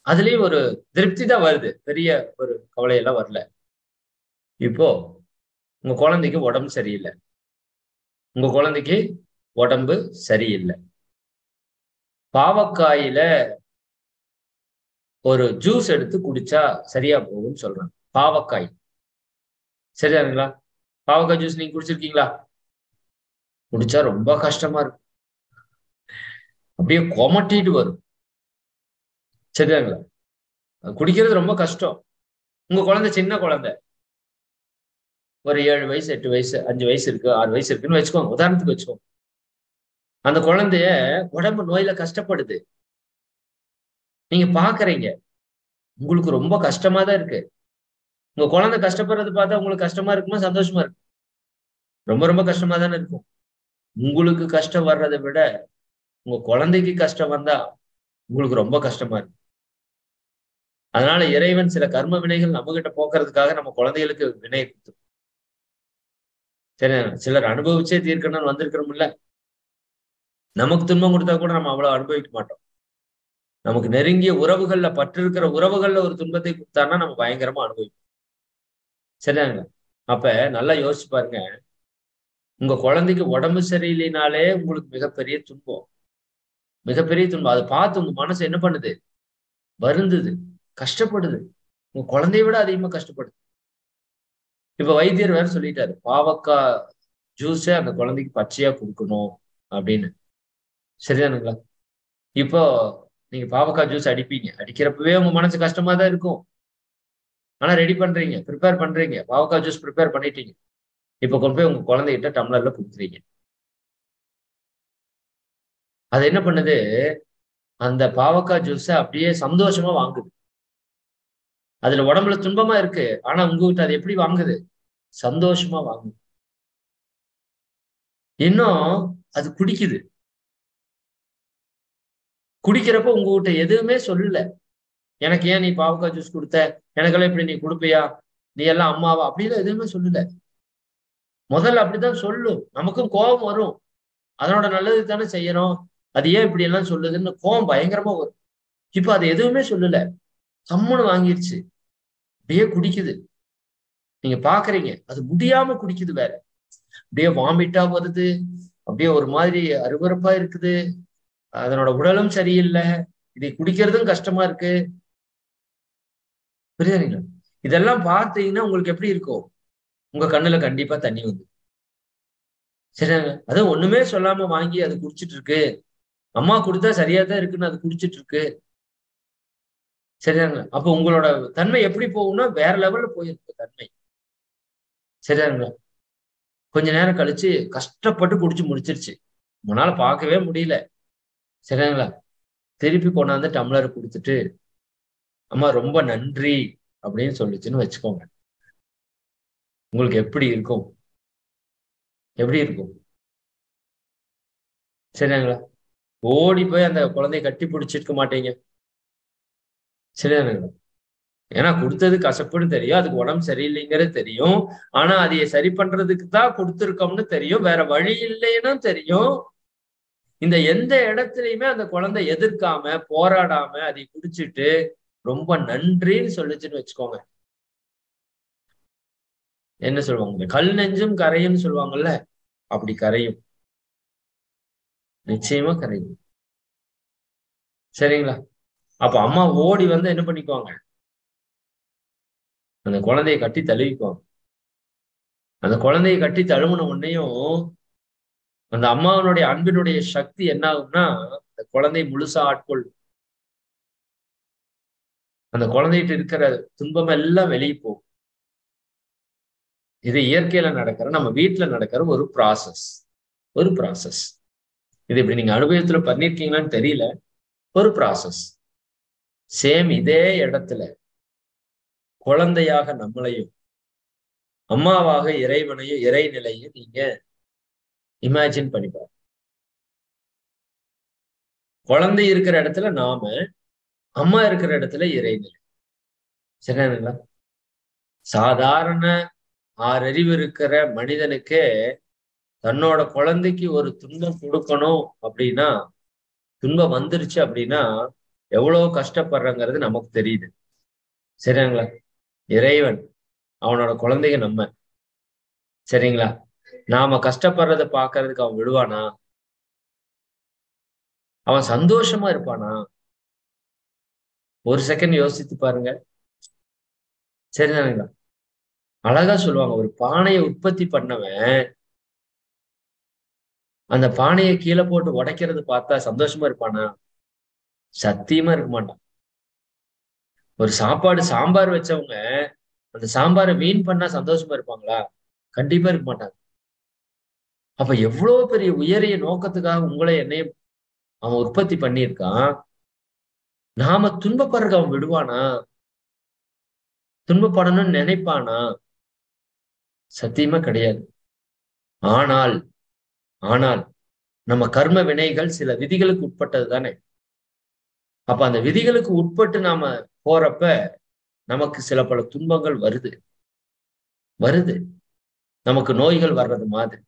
அதுலயும் ஒரு திருப்தி தான் வருது, பெரிய ஒரு கவலையெல்லாம் வரல. இப்போ உங்க குழந்தைக்கு உடம்பு சரியில்லை, உங்க குழந்தைக்கு உடம்பு சரியில்லை, பாவக்காயில ஒரு ஜூஸ் எடுத்து குடிச்சா சரியா போகும்னு சொல்றாங்க. பாவக்காய், சரியானுங்களா? பாவக்காய் ஜூஸ் நீங்க குடிச்சிருக்கீங்களா? குடிச்சா ரொம்ப கஷ்டமா இருக்கும், அப்படியே கொமட்டிட்டு வரும், சரியாங்களா? குடிக்கிறது ரொம்ப கஷ்டம். உங்க குழந்தை சின்ன குழந்தை, ஒரு 7 வயசு 8 வயசு 5 வயசு இருக்கு 6 வயசு இருக்குன்னு வச்சுக்கோங்க, உதாரணத்துக்கு வச்சுக்கோங்க. அந்த குழந்தைய உடம்பு நோயில கஷ்டப்படுது, நீங்க பாக்குறீங்க, உங்களுக்கு ரொம்ப கஷ்டமா தான் இருக்கு. உங்க குழந்தை கஷ்டப்படுறது பார்த்தா உங்களுக்கு கஷ்டமா இருக்குமா, சந்தோஷமா இருக்கு? ரொம்ப ரொம்ப கஷ்டமா தானே இருக்கும். உங்களுக்கு கஷ்டம் வர்றதை விட உங்க குழந்தைக்கு கஷ்டம் வந்தா உங்களுக்கு ரொம்ப கஷ்டமா இருக்கு. அதனால இறைவன் சில கர்ம வினைகள் நம்ம கிட்ட போக்குறதுக்காக நம்ம குழந்தைகளுக்கு வினை கொடுத்து, சரி, சிலர் அனுபவிச்சே தீர்க்கணும்னு வந்திருக்கிறோம்ல. நமக்கு துன்பம் கொடுத்தா கூட நம்ம அவ்வளவு அனுபவிக்க மாட்டோம். நமக்கு நெருங்கிய உறவுகள்ல, பற்று இருக்கிற உறவுகள்ல ஒரு துன்பத்தை கொடுத்தான்னா நம்ம பயங்கரமா அனுபவிப்போம், சரியாங்க? அப்ப நல்லா யோசிச்சு பாருங்க, உங்க குழந்தைக்கு உடம்பு சரியில்லைனாலே உங்களுக்கு மிகப்பெரிய துன்பம், மிகப்பெரிய துன்பம். அதை பார்த்து உங்க மனசு என்ன பண்ணுது? வருந்துது, கஷ்டப்படுது. உங்க குழந்தைய விட அதிகமா கஷ்டப்படுது. இப்ப வைத்தியர் வேற சொல்லிட்டாரு, பாவக்காய் ஜூஸே அந்த குழந்தைக்கு பச்சையா கொடுக்கணும் அப்படின்னு. சரிதானுங்களா? இப்போ நீங்க பாவக்காய் ஜூஸ் அடிப்பீங்க, அடிக்கிறப்பவே உங்க மனசு கஷ்டமா தான் இருக்கும். ஆனா ரெடி பண்றீங்க, ப்ரிப்பேர் பண்றீங்க, பாவக்காய் ஜூஸ் ப்ரிப்பேர் பண்ணிட்டீங்க. இப்ப கொண்டு போய் உங்க குழந்தைகிட்ட டம்ளர்ல கொடுக்குறீங்க. அது என்ன பண்ணுது? அந்த பாவக்காய் ஜூஸ அப்படியே சந்தோஷமா வாங்குது. அதுல உடம்புல துன்பமா இருக்கு, ஆனா உங்ககிட்ட அது எப்படி வாங்குது? சந்தோஷமா வாங்குது. இன்னும் அது குடிக்குது. குடிக்கிறப்ப உங்ககிட்ட எதுவுமே சொல்லல. எனக்கு ஏன் நீ பாவக்காய் ஜூஸ் கொடுத்த, எனக்கெல்லாம் இப்படி நீ கொடுப்பியா, நீ எல்லாம் அம்மாவா, அப்படிலாம் எதுவுமே சொல்லல. முதல்ல அப்படித்தான் சொல்லும், நமக்கும் கோபம் வரும். அதனோட நல்லது தானே செய்யறோம், அது ஏன் இப்படி எல்லாம் சொல்லுதுன்னு கோபம் பயங்கரமா வரும். இப்ப அது எதுவுமே சொல்லல, கம்முன்னு வாங்கிருச்சு, அப்படியே குடிக்குது. நீங்க பாக்குறீங்க, அது முடியாம குடிக்குது வேற. அப்படியே வாமிட்டா வருது, அப்படியே ஒரு மாதிரி அருவருப்பா இருக்குது, அதனோட உடலும் சரியில்லை, இதை குடிக்கிறதும் கஷ்டமா இருக்கு. புரியுதுங்களா? இதெல்லாம் பார்த்தீங்கன்னா உங்களுக்கு எப்படி இருக்கும்? உங்க கண்ணுல கண்டிப்பா தண்ணி வந்து, சரிங்க. அதான் ஒண்ணுமே சொல்லாம வாங்கி அது குடிச்சிட்டு இருக்கு. அம்மா கொடுத்தா சரியா தான் இருக்குன்னு அது குடிச்சிட்டு இருக்கு. சரிதாங்க. அப்ப உங்களோட தன்மை எப்படி போகும்னா வேற லெவல்ல போயிருக்கு தன்மை. சரிதாங்களா? கொஞ்ச நேரம் கழிச்சு கஷ்டப்பட்டு குடிச்சு முடிச்சிருச்சு, உன்னால பார்க்கவே முடியல. சரிங்களா? திருப்பி கொண்டாந்து டம்ளர் கொடுத்துட்டு, அம்மா ரொம்ப நன்றி அப்படின்னு சொல்லிச்சுன்னு வச்சுக்கோங்க. உங்களுக்கு எப்படி இருக்கும்? எப்படி இருக்கும்? சரிங்களா? ஓடி போய் அந்த குழந்தைய கட்டி பிடிச்சிருக்க மாட்டீங்க. சரிதானுங்களா? ஏன்னா கொடுத்தது கசப்புன்னு தெரியும், அதுக்கு உடம்பு சரியில்லைங்கிறது தெரியும். ஆனா அதைய சரி பண்றதுக்கு தான் கொடுத்துருக்கோம்னு தெரியும், வேற வழி இல்லைன்னு தெரியும். இந்த எந்த இடத்துலயுமே அந்த குழந்தை எதிர்க்காம போராடாம அதை குடிச்சிட்டு ரொம்ப நன்றின்னு சொல்லுச்சுன்னு வச்சுக்கோங்க. என்ன சொல்லுவாங்க, கல் நெஞ்சும் கரையும் சொல்லுவாங்கல்ல, அப்படி கரையும். நிச்சயமா கரையும். சரிங்களா? அப்ப அம்மா ஓடி வந்து என்ன பண்ணிக்குவாங்க, அந்த குழந்தைய கட்டி தழுவிக்குவாங்க. அந்த குழந்தைய கட்டி தழுவுன உடனேயும் அந்த அம்மாவனுடைய அன்பினுடைய சக்தி என்ன ஆகும்னா, அந்த குழந்தை முழுசா ஆட்கொள்ளும். அந்த குழந்தைகிட்ட இருக்கிற துன்பம் எல்லாம் வெளியே போகும். இது இயற்கையில நடக்கிற, நம்ம வீட்டுல நடக்கிற ஒரு ப்ராசஸ். ஒரு ப்ராசஸ். இது இப்படி நீங்க அனுபவத்துல பண்ணிருக்கீங்களான்னு தெரியல, ஒரு ப்ராசஸ். சேம் இதே இடத்துல குழந்தையாக நம்மளையும், அம்மாவாக இறைவனையும் இறைநிலையும் நீங்க இமேஜின் பண்ணிப்பாரு. குழந்தை இருக்கிற இடத்துல நாம, அம்மா இருக்கிற இடத்துல இறைநிலை. சரிங்களா? சாதாரண 6 அறிவு இருக்கிற மனிதனுக்கே தன்னோட குழந்தைக்கு ஒரு துன்பம் கொடுக்கணும் அப்படின்னா, துன்பம் வந்துருச்சு அப்படின்னா எவ்வளவு கஷ்டப்படுறங்கிறது நமக்கு தெரியுது. சரிங்களா? இறைவன் அவனோட குழந்தைங்க நம்ம. சரிங்களா? நாம கஷ்டப்படுறத பாக்குறதுக்கு அவன் விடுவானா? அவன் சந்தோஷமா இருப்பானா? ஒரு செகண்ட் யோசித்து பாருங்க. சரிதானுங்களா? அழகா சொல்லுவாங்க, ஒரு பானையை உற்பத்தி பண்ணவன் அந்த பானையை கீழே போட்டு உடைக்கிறது பார்த்தா சந்தோஷமா இருப்பானா? சத்தியமா இருக்க மாட்டான். ஒரு சாப்பாடு சாம்பார் வச்சவங்க அந்த சாம்பாரை வீண் பண்ணா சந்தோஷமா இருப்பாங்களா? கண்டிப்பா இருக்க மாட்டாங்க. அப்ப எவ்வளவு பெரிய உயரிய நோக்கத்துக்காக உங்களை என்னையும் அவன் உற்பத்தி பண்ணியிருக்கான். நாம துன்பப்படுறதுக்கு அவன் விடுவானா? துன்பப்படணும்னு நினைப்பானா? சத்தியமா கிடையாது. ஆனால் ஆனால் நம்ம கர்ம வினைகள் சில விதிகளுக்கு உட்பட்டது தானே. அப்ப அந்த விதிகளுக்கு உட்பட்டு நாம போறப்ப நமக்கு சில பல துன்பங்கள் வருது. வருது. நமக்கு நோய்கள் வர்றது மாதிரி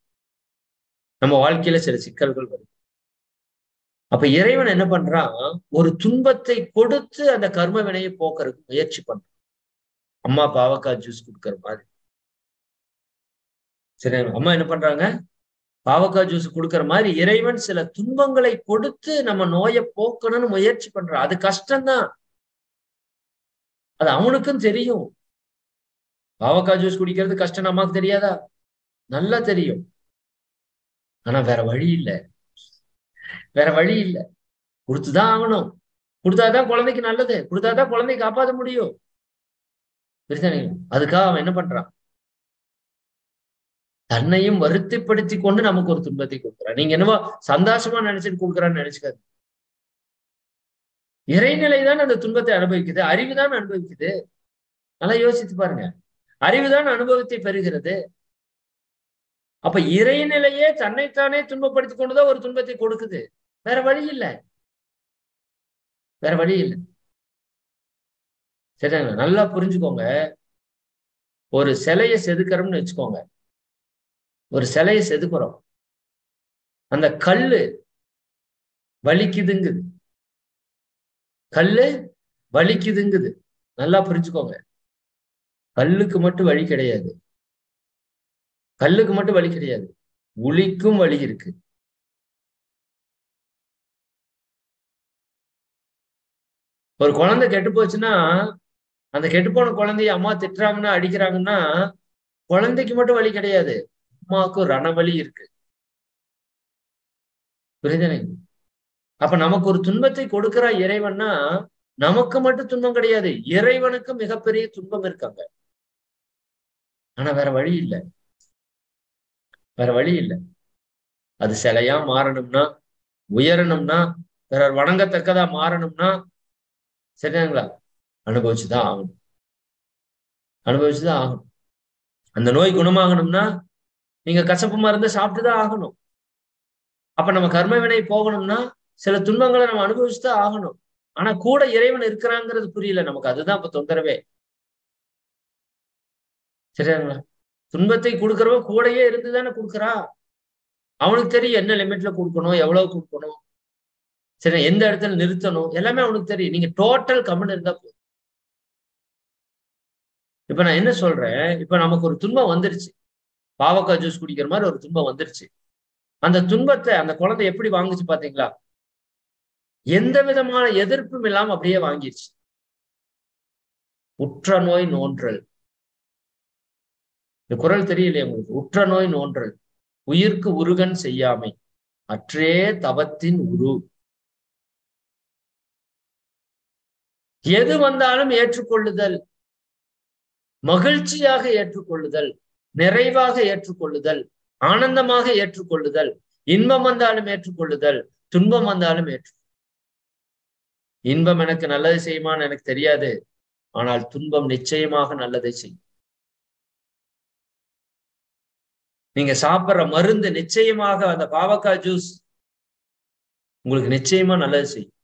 நம்ம வாழ்க்கையில சில சிக்கல்கள் வருது. அப்ப இறைவன் என்ன பண்றான், ஒரு துன்பத்தை கொடுத்து அந்த கர்ம வினையை போக்குறதுக்கு முயற்சி பண்றான். அம்மா பாவக்காய் ஜூஸ் கொடுக்கற மாதிரி. சரி, அம்மா என்ன பண்றாங்க, பாவக்காய் ஜூஸ் கொடுக்கற மாதிரி இறைவன் சில துன்பங்களை கொடுத்து நம்ம நோயை போக்கணும்னு முயற்சி பண்றான். அது கஷ்டம்தான், அது அவனுக்கும் தெரியும். பாவக்காய் ஜூஸ் குடிக்கிறது கஷ்டம் நமக்கு தெரியாதா? நல்லா தெரியும். ஆனா வேற வழி இல்லை, வேற வழி இல்லை. கொடுத்துதான் ஆகணும். கொடுத்தாதான் குழந்தைக்கு நல்லது, கொடுத்தாதான் குழந்தைய காப்பாற்ற முடியும். அதுக்காக அவன் என்ன பண்றான்? தன்னையும் வருத்திப்படுத்தி கொண்டு நமக்கு ஒரு துன்பத்தை கொடுக்குறான். நீங்க என்னவோ சந்தோஷமா நினைச்சிட்டு கொடுக்குறான்னு நினைச்சுக்காது. இறைநிலைதான் அந்த துன்பத்தை அனுபவிக்குது, அறிவுதான் அனுபவிக்குது. நல்லா யோசித்து பாருங்க. அறிவுதான் அனுபவத்தை பெறுகிறது. அப்ப இறைநிலையே தன்னைத்தானே துன்பப்படுத்தி கொண்டுதான் ஒரு துன்பத்தை கொடுக்குது. வேற வழி இல்லை, வேற வழி இல்லை. சரிங்களா? நல்லா புரிஞ்சுக்கோங்க. ஒரு சிலையை செதுக்கிறோம்னு வச்சுக்கோங்க. ஒரு சிலையை செதுக்குறோம், அந்த கல்லு வலிக்குதுங்குது, கல்லு வலிக்குதுங்குது. நல்லா புரிஞ்சுக்கோங்க. கல்லுக்கு மட்டும் வலி கிடையாது, கல்லுக்கு மட்டும் வலி கிடையாது, உளிக்கும் வலி இருக்கு. ஒரு குழந்தை கெட்டு போச்சுன்னா, அந்த கெட்டுப்போன குழந்தைய அம்மா திட்டுறாங்கன்னா அடிக்கிறாங்கன்னா குழந்தைக்கு மட்டும் வலி கிடையாது, அம்மாவுக்கும் ரணவலி இருக்கு. புரியுதுங்க? அப்ப நமக்கு ஒரு துன்பத்தை கொடுக்கிற இறைவன்னா நமக்கு மட்டும் துன்பம் கிடையாது, இறைவனுக்கு மிகப்பெரிய துன்பம் இருக்காங்க. ஆனா வேற வழி இல்லை, வேற வழி இல்லை. அது சிலையா மாறணும்னா, உயரணும்னா, பிறர் வணங்கத்தக்கதா மாறணும்னா, சரிங்களா, அனுபவிச்சுதான் ஆகணும், அனுபவிச்சுதான் ஆகணும். அந்த நோய் குணமாகணும்னா நீங்க கசப்பு மருந்து சாப்பிட்டுதான் ஆகணும். அப்ப நம்ம கர்ம வினை போகணும்னா சில துன்பங்களை நம்ம அனுபவிச்சுதான் ஆகணும். ஆனா கூட இறைவன் இருக்கிறாங்கிறது புரியல நமக்கு, அதுதான் இப்ப தொந்தரவே. சரிங்களா? துன்பத்தை கொடுக்கறவன் கூடயே இருந்துதானே கொடுக்குறா. அவனுக்கு தெரியும் என்ன லிமிட்ல கொடுக்கணும், எவ்வளவு கொடுக்கணும், சரி எந்த இடத்துல நிறுத்தணும், எல்லாமே அவனுக்கு தெரியும். நீங்க டோட்டல் கம்மன் இருந்தா போதும். இப்ப நான் என்ன சொல்றேன், இப்ப நமக்கு ஒரு துன்பம் வந்துருச்சு, பாவக்காய் ஜூஸ் குடிக்கிற மாதிரி ஒரு துன்பம் வந்துருச்சு. அந்த துன்பத்தை அந்த குழந்தை எப்படி வாங்குச்சு பாத்தீங்களா? எந்த விதமான எதிர்ப்பும் இல்லாம அப்படியே வாங்கிருச்சு. உற்ற நோய் நோன்றல், இந்த குறள் தெரியலையே உங்களுக்கு? உற்ற நோய் நோன்றல், உயிர்க்கு உருகன் செய்யாமை, அற்றே தவத்தின் உரு. எது வந்தாலும் ஏற்றுக்கொள்ளுதல், மகிழ்ச்சியாக ஏற்றுக்கொள்ளுதல், நிறைவாக ஏற்றுக்கொள்ளுதல், ஆனந்தமாக ஏற்றுக்கொள்ளுதல், இன்பம் வந்தாலும் ஏற்றுக்கொள்ளுதல், துன்பம் வந்தாலும் ஏற்று. இன்பம் எனக்கு நல்லது செய்யுமான்னு எனக்கு தெரியாது, ஆனால் துன்பம் நிச்சயமாக நல்லதை செய்யும். நீங்க சாப்பிட்ற மருந்து நிச்சயமாக, அந்த பாவக்காய் ஜூஸ் உங்களுக்கு நிச்சயமா நல்லது செய்யும்.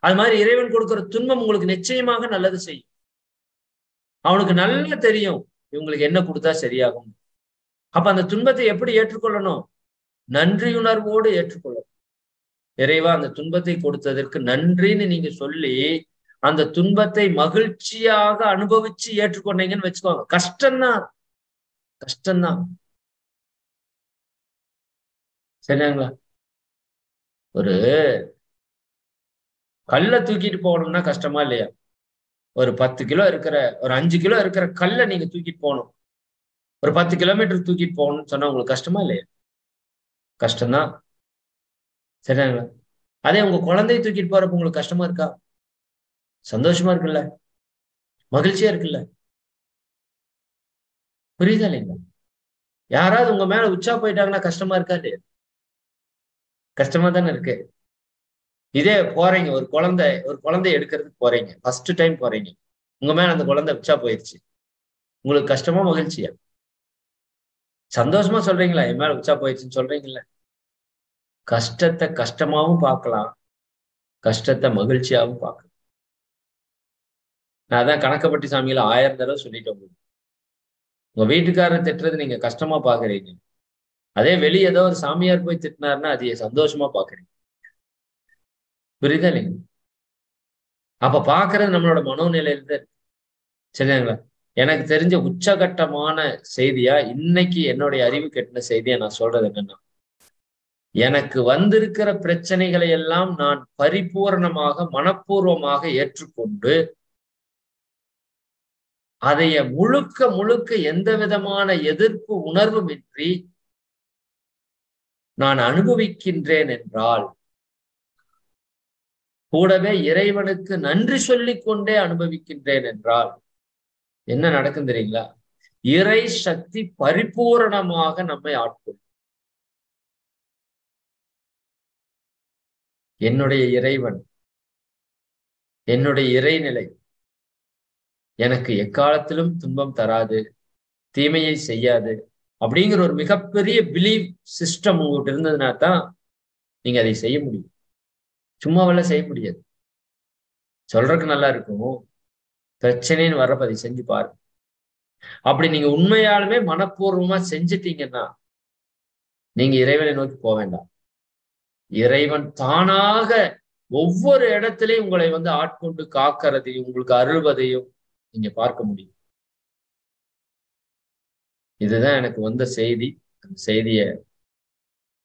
அது மாதிரி இறைவன் கொடுக்கிற துன்பம் உங்களுக்கு நிச்சயமாக நல்லது செய்யும். அவனுக்கு நல்லா தெரியும் இவங்களுக்கு என்ன கொடுத்தா சரியாகும். அப்ப அந்த துன்பத்தை எப்படி ஏற்றுக்கொள்ளணும்? நன்றியுணர்வோடு ஏற்றுக்கொள்ளணும். இறைவா அந்த துன்பத்தை கொடுத்ததற்கு நன்றின்னு நீங்க சொல்லி அந்த துன்பத்தை மகிழ்ச்சியாக அனுபவிச்சு ஏற்றுக்கொண்டீங்கன்னு வச்சுக்கோங்க. கஷ்டம்தான், கஷ்டம்தான். சரிங்களா? ஒரு கல்லை தூக்கிட்டு போகணும்னா கஷ்டமா இல்லையா? ஒரு 10 கிலோ இருக்கிற, ஒரு 5 கிலோ இருக்கிற கல்லை நீங்க தூக்கிட்டு போகணும், ஒரு 10 கிலோமீட்டர் தூக்கிட்டு போகணும்னு சொன்னா உங்களுக்கு கஷ்டமா இல்லையா? கஷ்டம்தான். சரிங்களா? அதே உங்க குழந்தைய தூக்கிட்டு போறப்ப உங்களுக்கு கஷ்டமா இருக்கா? சந்தோஷமா இருக்குல்ல, மகிழ்ச்சியா இருக்குல்ல? புரியுதா இல்லைங்களா? யாராவது உங்க மேல உச்சா போயிட்டாங்கன்னா கஷ்டமா இருக்கா இல்லையா? கஷ்டமா தானே இருக்கு. இதே போறீங்க, ஒரு குழந்தைய எடுக்கிறதுக்கு போறீங்க, ஃபர்ஸ்ட் டைம் போறீங்க, உங்க மேல அந்த குழந்தை உச்சா போயிடுச்சு, உங்களுக்கு கஷ்டமா மகிழ்ச்சியா? சந்தோஷமா சொல்றீங்களா? என் மேல உச்சா போயிடுச்சுன்னு சொல்றீங்கல்ல. கஷ்டத்தை கஷ்டமாவும் பார்க்கலாம், கஷ்டத்தை மகிழ்ச்சியாவும் பார்க்கலாம். நான் அதான் கணக்கப்பட்டி சாமியில 1000 தடவை சொல்லிட்டேன். உங்க வீட்டுக்காரர் திட்டுறது நீங்க கஷ்டமா பாக்குறீங்க, அதே வெளியே ஏதோ ஒரு சாமியார் போய் திட்டினாருன்னா அது சந்தோஷமா பாக்குறீங்க. புரியுதா இல்லைங்க? அப்ப பாக்குறது நம்மளோட மனோநிலையில தான் இருக்கு. சரிங்களா? எனக்கு தெரிஞ்ச உச்சகட்டமான செய்தியா இன்னைக்கு என்னுடைய அறிவு கெட்டின செய்தியா நான் சொல்றது என்னன்னா, எனக்கு வந்திருக்கிற பிரச்சனைகளை எல்லாம் நான் பரிபூர்ணமாக மனப்பூர்வமாக ஏற்றுக்கொண்டு அதைய முழுக்க முழுக்க எந்த விதமான எதிர்ப்பு உணர்வுமின்றி நான் அனுபவிக்கின்றேன் என்றால், கூடவே இறைவனுக்கு நன்றி சொல்லிக் கொண்டே அனுபவிக்கின்றேன் என்றால் என்ன நடக்கும் தெரியுங்களா? இறை சக்தி பரிபூரணமாக நம்மை ஆட்கொள்ளும். என்னுடைய இறைவன், என்னுடைய இறைநிலை எனக்கு எக்காலத்திலும் துன்பம் தராது, தீமையை செய்யாது அப்படிங்கிற ஒரு மிகப்பெரிய பிலீவ் சிஸ்டம் உங்ககிட்ட இருந்ததுன்னா தான் நீங்க அதை செய்ய முடியும். சும்மாவெல்லாம் செய்ய முடியாது. சொல்றதுக்கு நல்லா இருக்கும், பிரச்சனைன்னு வர்றப்ப அதை செஞ்சு பாருங்க. அப்படி நீங்க உண்மையாலுமே மனப்பூர்வமா செஞ்சிட்டீங்கன்னா நீங்க இறைவனை நோக்கி போக வேண்டாம். இறைவன் தானாக ஒவ்வொரு இடத்திலையும் உங்களை ஆட்கொண்டு காக்கிறதையும் உங்களுக்கு அருள்வதையும் நீங்க பார்க்க முடியும். இதுதான் எனக்கு வந்த செய்தி. அந்த செய்திய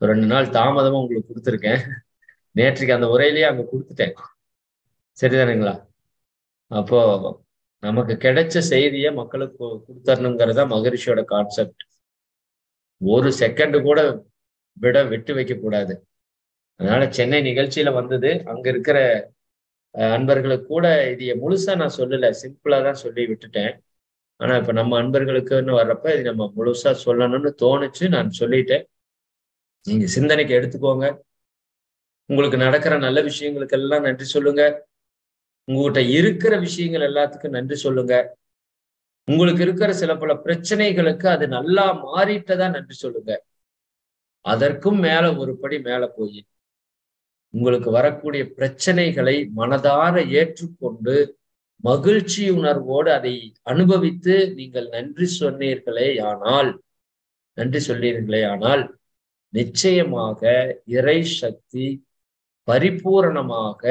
ஒரு 2 நாள் தாமதமா உங்களுக்கு கொடுத்துருக்கேன். நேற்றுக்கு அந்த உரையிலேயே அங்க கொடுத்துட்டேன். சரிதானுங்களா? அப்போ நமக்கு கிடைச்ச செய்திய மக்களுக்கு கொடுத்தரணுங்கிறதா மகரிஷியோட கான்செப்ட். ஒரு செகண்ட் கூட விட்டு வைக்க கூடாது. அதனால சென்னை நிகழ்ச்சியில வந்தது, அங்க இருக்கிற அன்பர்களுக்கு கூட இதைய முழுசா நான் சொல்லல, சிம்பிளா தான் சொல்லி விட்டுட்டேன். ஆனா இப்ப நம்ம அன்பர்களுக்குன்னு வர்றப்ப இது நம்ம முழுசா சொல்லணும்னு தோணுச்சு, நான் சொல்லிட்டேன். நீங்க சிந்தனைக்கு எடுத்துக்கோங்க. உங்களுக்கு நடக்கிற நல்ல விஷயங்களுக்கு எல்லாம் நன்றி சொல்லுங்க. உங்ககிட்ட இருக்கிற விஷயங்கள் எல்லாத்துக்கும் நன்றி சொல்லுங்க. உங்களுக்கு இருக்கிற சில பல பிரச்சனைகளுக்கு அது நல்லா மாறிட்டதா நன்றி சொல்லுங்க. அதற்கும் மேல ஒரு படி மேல போய் உங்களுக்கு வரக்கூடிய பிரச்சனைகளை மனதார ஏற்றுக்கொண்டு மகிழ்ச்சி உணர்வோடு அதை அனுபவித்து நீங்கள் நன்றி சொல்லீர்களே ஆனால் நிச்சயமாக இறை சக்தி பரிபூரணமாக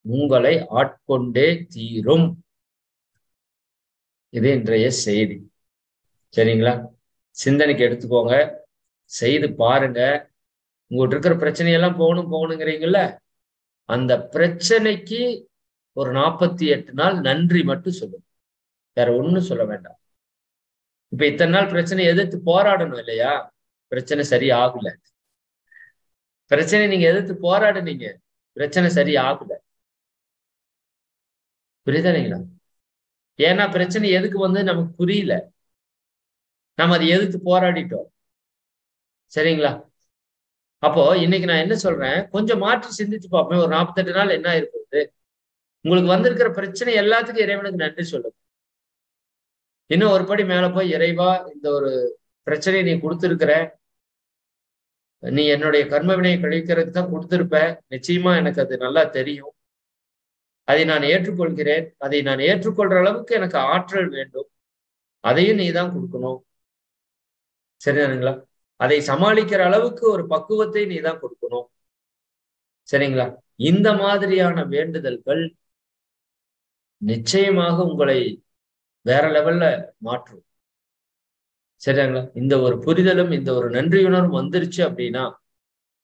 உங்களை ஆட்கொண்டே தீரும். இது இன்றைய செய்தி. சரிங்களா? சிந்தனைக்கு எடுத்துக்கோங்க, செய்து பாருங்க. உங்கள்கிட்ட இருக்கிற பிரச்சனையெல்லாம் போகணுங்கிறீங்கல்ல, அந்த பிரச்சனைக்கு ஒரு 48 நாள் நன்றி மட்டும் சொல்லுங்க. வேற ஒண்ணும் சொல்ல வேண்டாம். இப்ப இத்தனை நாள் பிரச்சனை எதிர்த்து போராடணும் இல்லையா? பிரச்சனை சரி ஆகல. பிரச்சனை நீங்க எதிர்த்து போராடுனீங்க, பிரச்சனை சரி ஆகல. புரியுதானுங்களா? ஏன்னா பிரச்சனை எதுக்கு நமக்கு புரியல. நம்ம அதை எதிர்த்து போராடிட்டோம். சரிங்களா? அப்போ இன்னைக்கு நான் என்ன சொல்றேன், கொஞ்சம் மாற்றி சிந்திச்சு பார்ப்பேன். ஒரு 48 நாள் என்ன இருக்குது, உங்களுக்கு வந்திருக்கிற பிரச்சனை எல்லாத்துக்கும் இறைவனுக்கு நன்றி சொல்லுங்க. இன்னும் ஒரு படி மேல போய், இறைவா இந்த ஒரு பிரச்சனையை நீ கொடுத்திருக்கிற, நீ என்னுடைய கர்ம வினையை கழிக்கிறதுக்கு தான் கொடுத்திருப்ப, நிச்சயமா எனக்கு அது நல்லா தெரியும், அதை நான் ஏற்றுக்கொள்கிறேன். அதை நான் ஏற்றுக்கொள்ற அளவுக்கு எனக்கு ஆற்றல் வேண்டும், அதையும் நீ தான் கொடுக்கணும். சரிதானுங்களா? அதை சமாளிக்கிற அளவுக்கு ஒரு பக்குவத்தை நீ தான் கொடுக்கணும். சரிங்களா? இந்த மாதிரியான வேண்டுதல்கள் நிச்சயமாக உங்களை வேற லெவல்ல மாற்றும். சரிங்களா? இந்த ஒரு புரிதலும் இந்த ஒரு நன்றியுணர்வும் வந்துருச்சு அப்படின்னா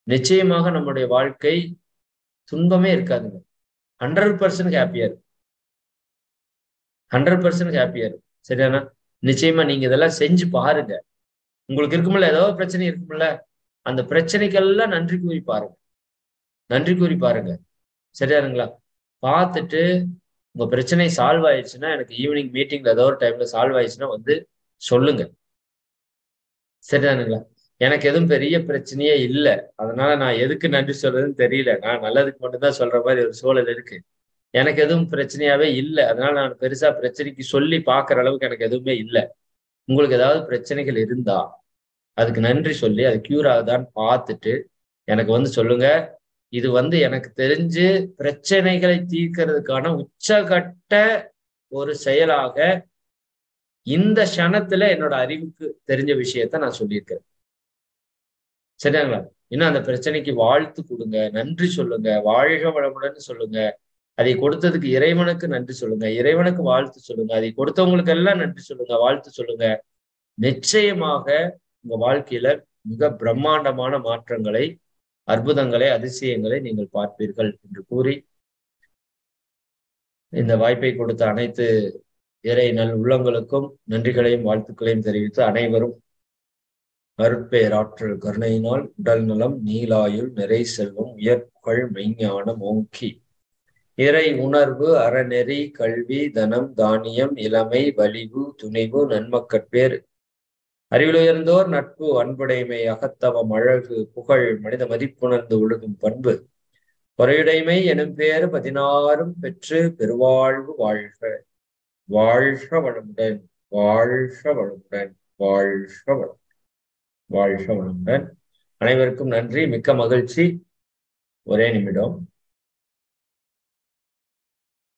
நிச்சயமாக நம்முடைய வாழ்க்கை துன்பமே இருக்காதுங்க. 100% ஹாப்பியா இருக்கு. 100% ஹாப்பியா இருக்கு. சரியானா? நிச்சயமா நீங்க இதெல்லாம் செஞ்சு பாருங்க. உங்களுக்கு இருக்குமில்ல, ஏதோ பிரச்சனை இருக்குமில்ல, அந்த பிரச்சனைக்கெல்லாம் நன்றி கூறி பாருங்க. சரியானுங்களா? பார்த்துட்டு உங்க பிரச்சனை சால்வ் ஆயிடுச்சுன்னா, எனக்கு ஈவினிங் மீட்டிங்ல ஏதோ ஒரு டைம்ல சால்வ் ஆயிடுச்சுன்னா சொல்லுங்க. சரிதானுங்களா? எனக்கு எதுவும் பெரிய பிரச்சனையே இல்லை, அதனால நான் எதுக்கு நன்றி சொல்றதுன்னு தெரியல. நான் நல்லதுக்கு மட்டும்தான் சொல்ற மாதிரி ஒரு சூழல் இருக்கு. எனக்கு எதுவும் பிரச்சனையாவே இல்லை, அதனால நான் பெருசா பிரச்சனைக்கு சொல்லி பார்க்குற அளவுக்கு எனக்கு எதுவுமே இல்லை. உங்களுக்கு ஏதாவது பிரச்சனைகள் இருந்தா அதுக்கு நன்றி சொல்லி அது கியூர் ஆகுதான்னு பார்த்துட்டு எனக்கு சொல்லுங்க. இது எனக்கு தெரிஞ்சு பிரச்சனைகளை தீர்க்கிறதுக்கான உச்சகட்ட ஒரு செயலாக இந்த க்ஷணத்துல என்னோட அறிவுக்கு தெரிஞ்ச விஷயத்த நான் சொல்லியிருக்கிறேன். சரிங்களா? இன்னும் அந்த பிரச்சனைக்கு வாழ்த்து கொடுங்க, நன்றி சொல்லுங்க, வாழ்க வளமுடன் சொல்லுங்க. அதை கொடுத்ததுக்கு இறைவனுக்கு நன்றி சொல்லுங்க, இறைவனுக்கு வாழ்த்து சொல்லுங்க, அதை கொடுத்தவங்களுக்கு எல்லாம் நன்றி சொல்லுங்க, வாழ்த்து சொல்லுங்க. நிச்சயமாக உங்க வாழ்க்கையில மிக பிரம்மாண்டமான மாற்றங்களை, அற்புதங்களை, அதிசயங்களை நீங்கள் பார்ப்பீர்கள் என்று கூறி இந்த வாய்ப்பை கொடுத்த அனைத்து இறை நல் உள்ளங்களுக்கும் நன்றிகளையும் வாழ்த்துக்களையும் தெரிவித்து அனைவரும் அருட்பேராற்றல் கருணையினால் உடல் நலம், நீலாயுள், நிறை செல்வம், உயர்ப்புகழ், மெய்ஞானம் ஓங்கி இறை உணர்வு, அறநெறி, கல்வி, தனம், தானியம், இளமை, வலிவு, துணிவு, நன்மக்கட்பேறு, அறிவிலுயர்ந்தோர் நட்பு, அன்புடைமை, அகத்தவம், அழகு, புகழ், மனித மதிப்புணர்ந்து ஒழுகும் பண்பு, பொறையுடைமை எனும் பேறு 16 பெற்று பெருவாழ்வு வாழ்க. வாழ்க வளமுடன், வாழ்க வளமுடன், வாழ்க வளம், வாழ்க வளமுடன். அனைவருக்கும் நன்றி, மிக்க மகிழ்ச்சி. ஒரே நிமிடம்.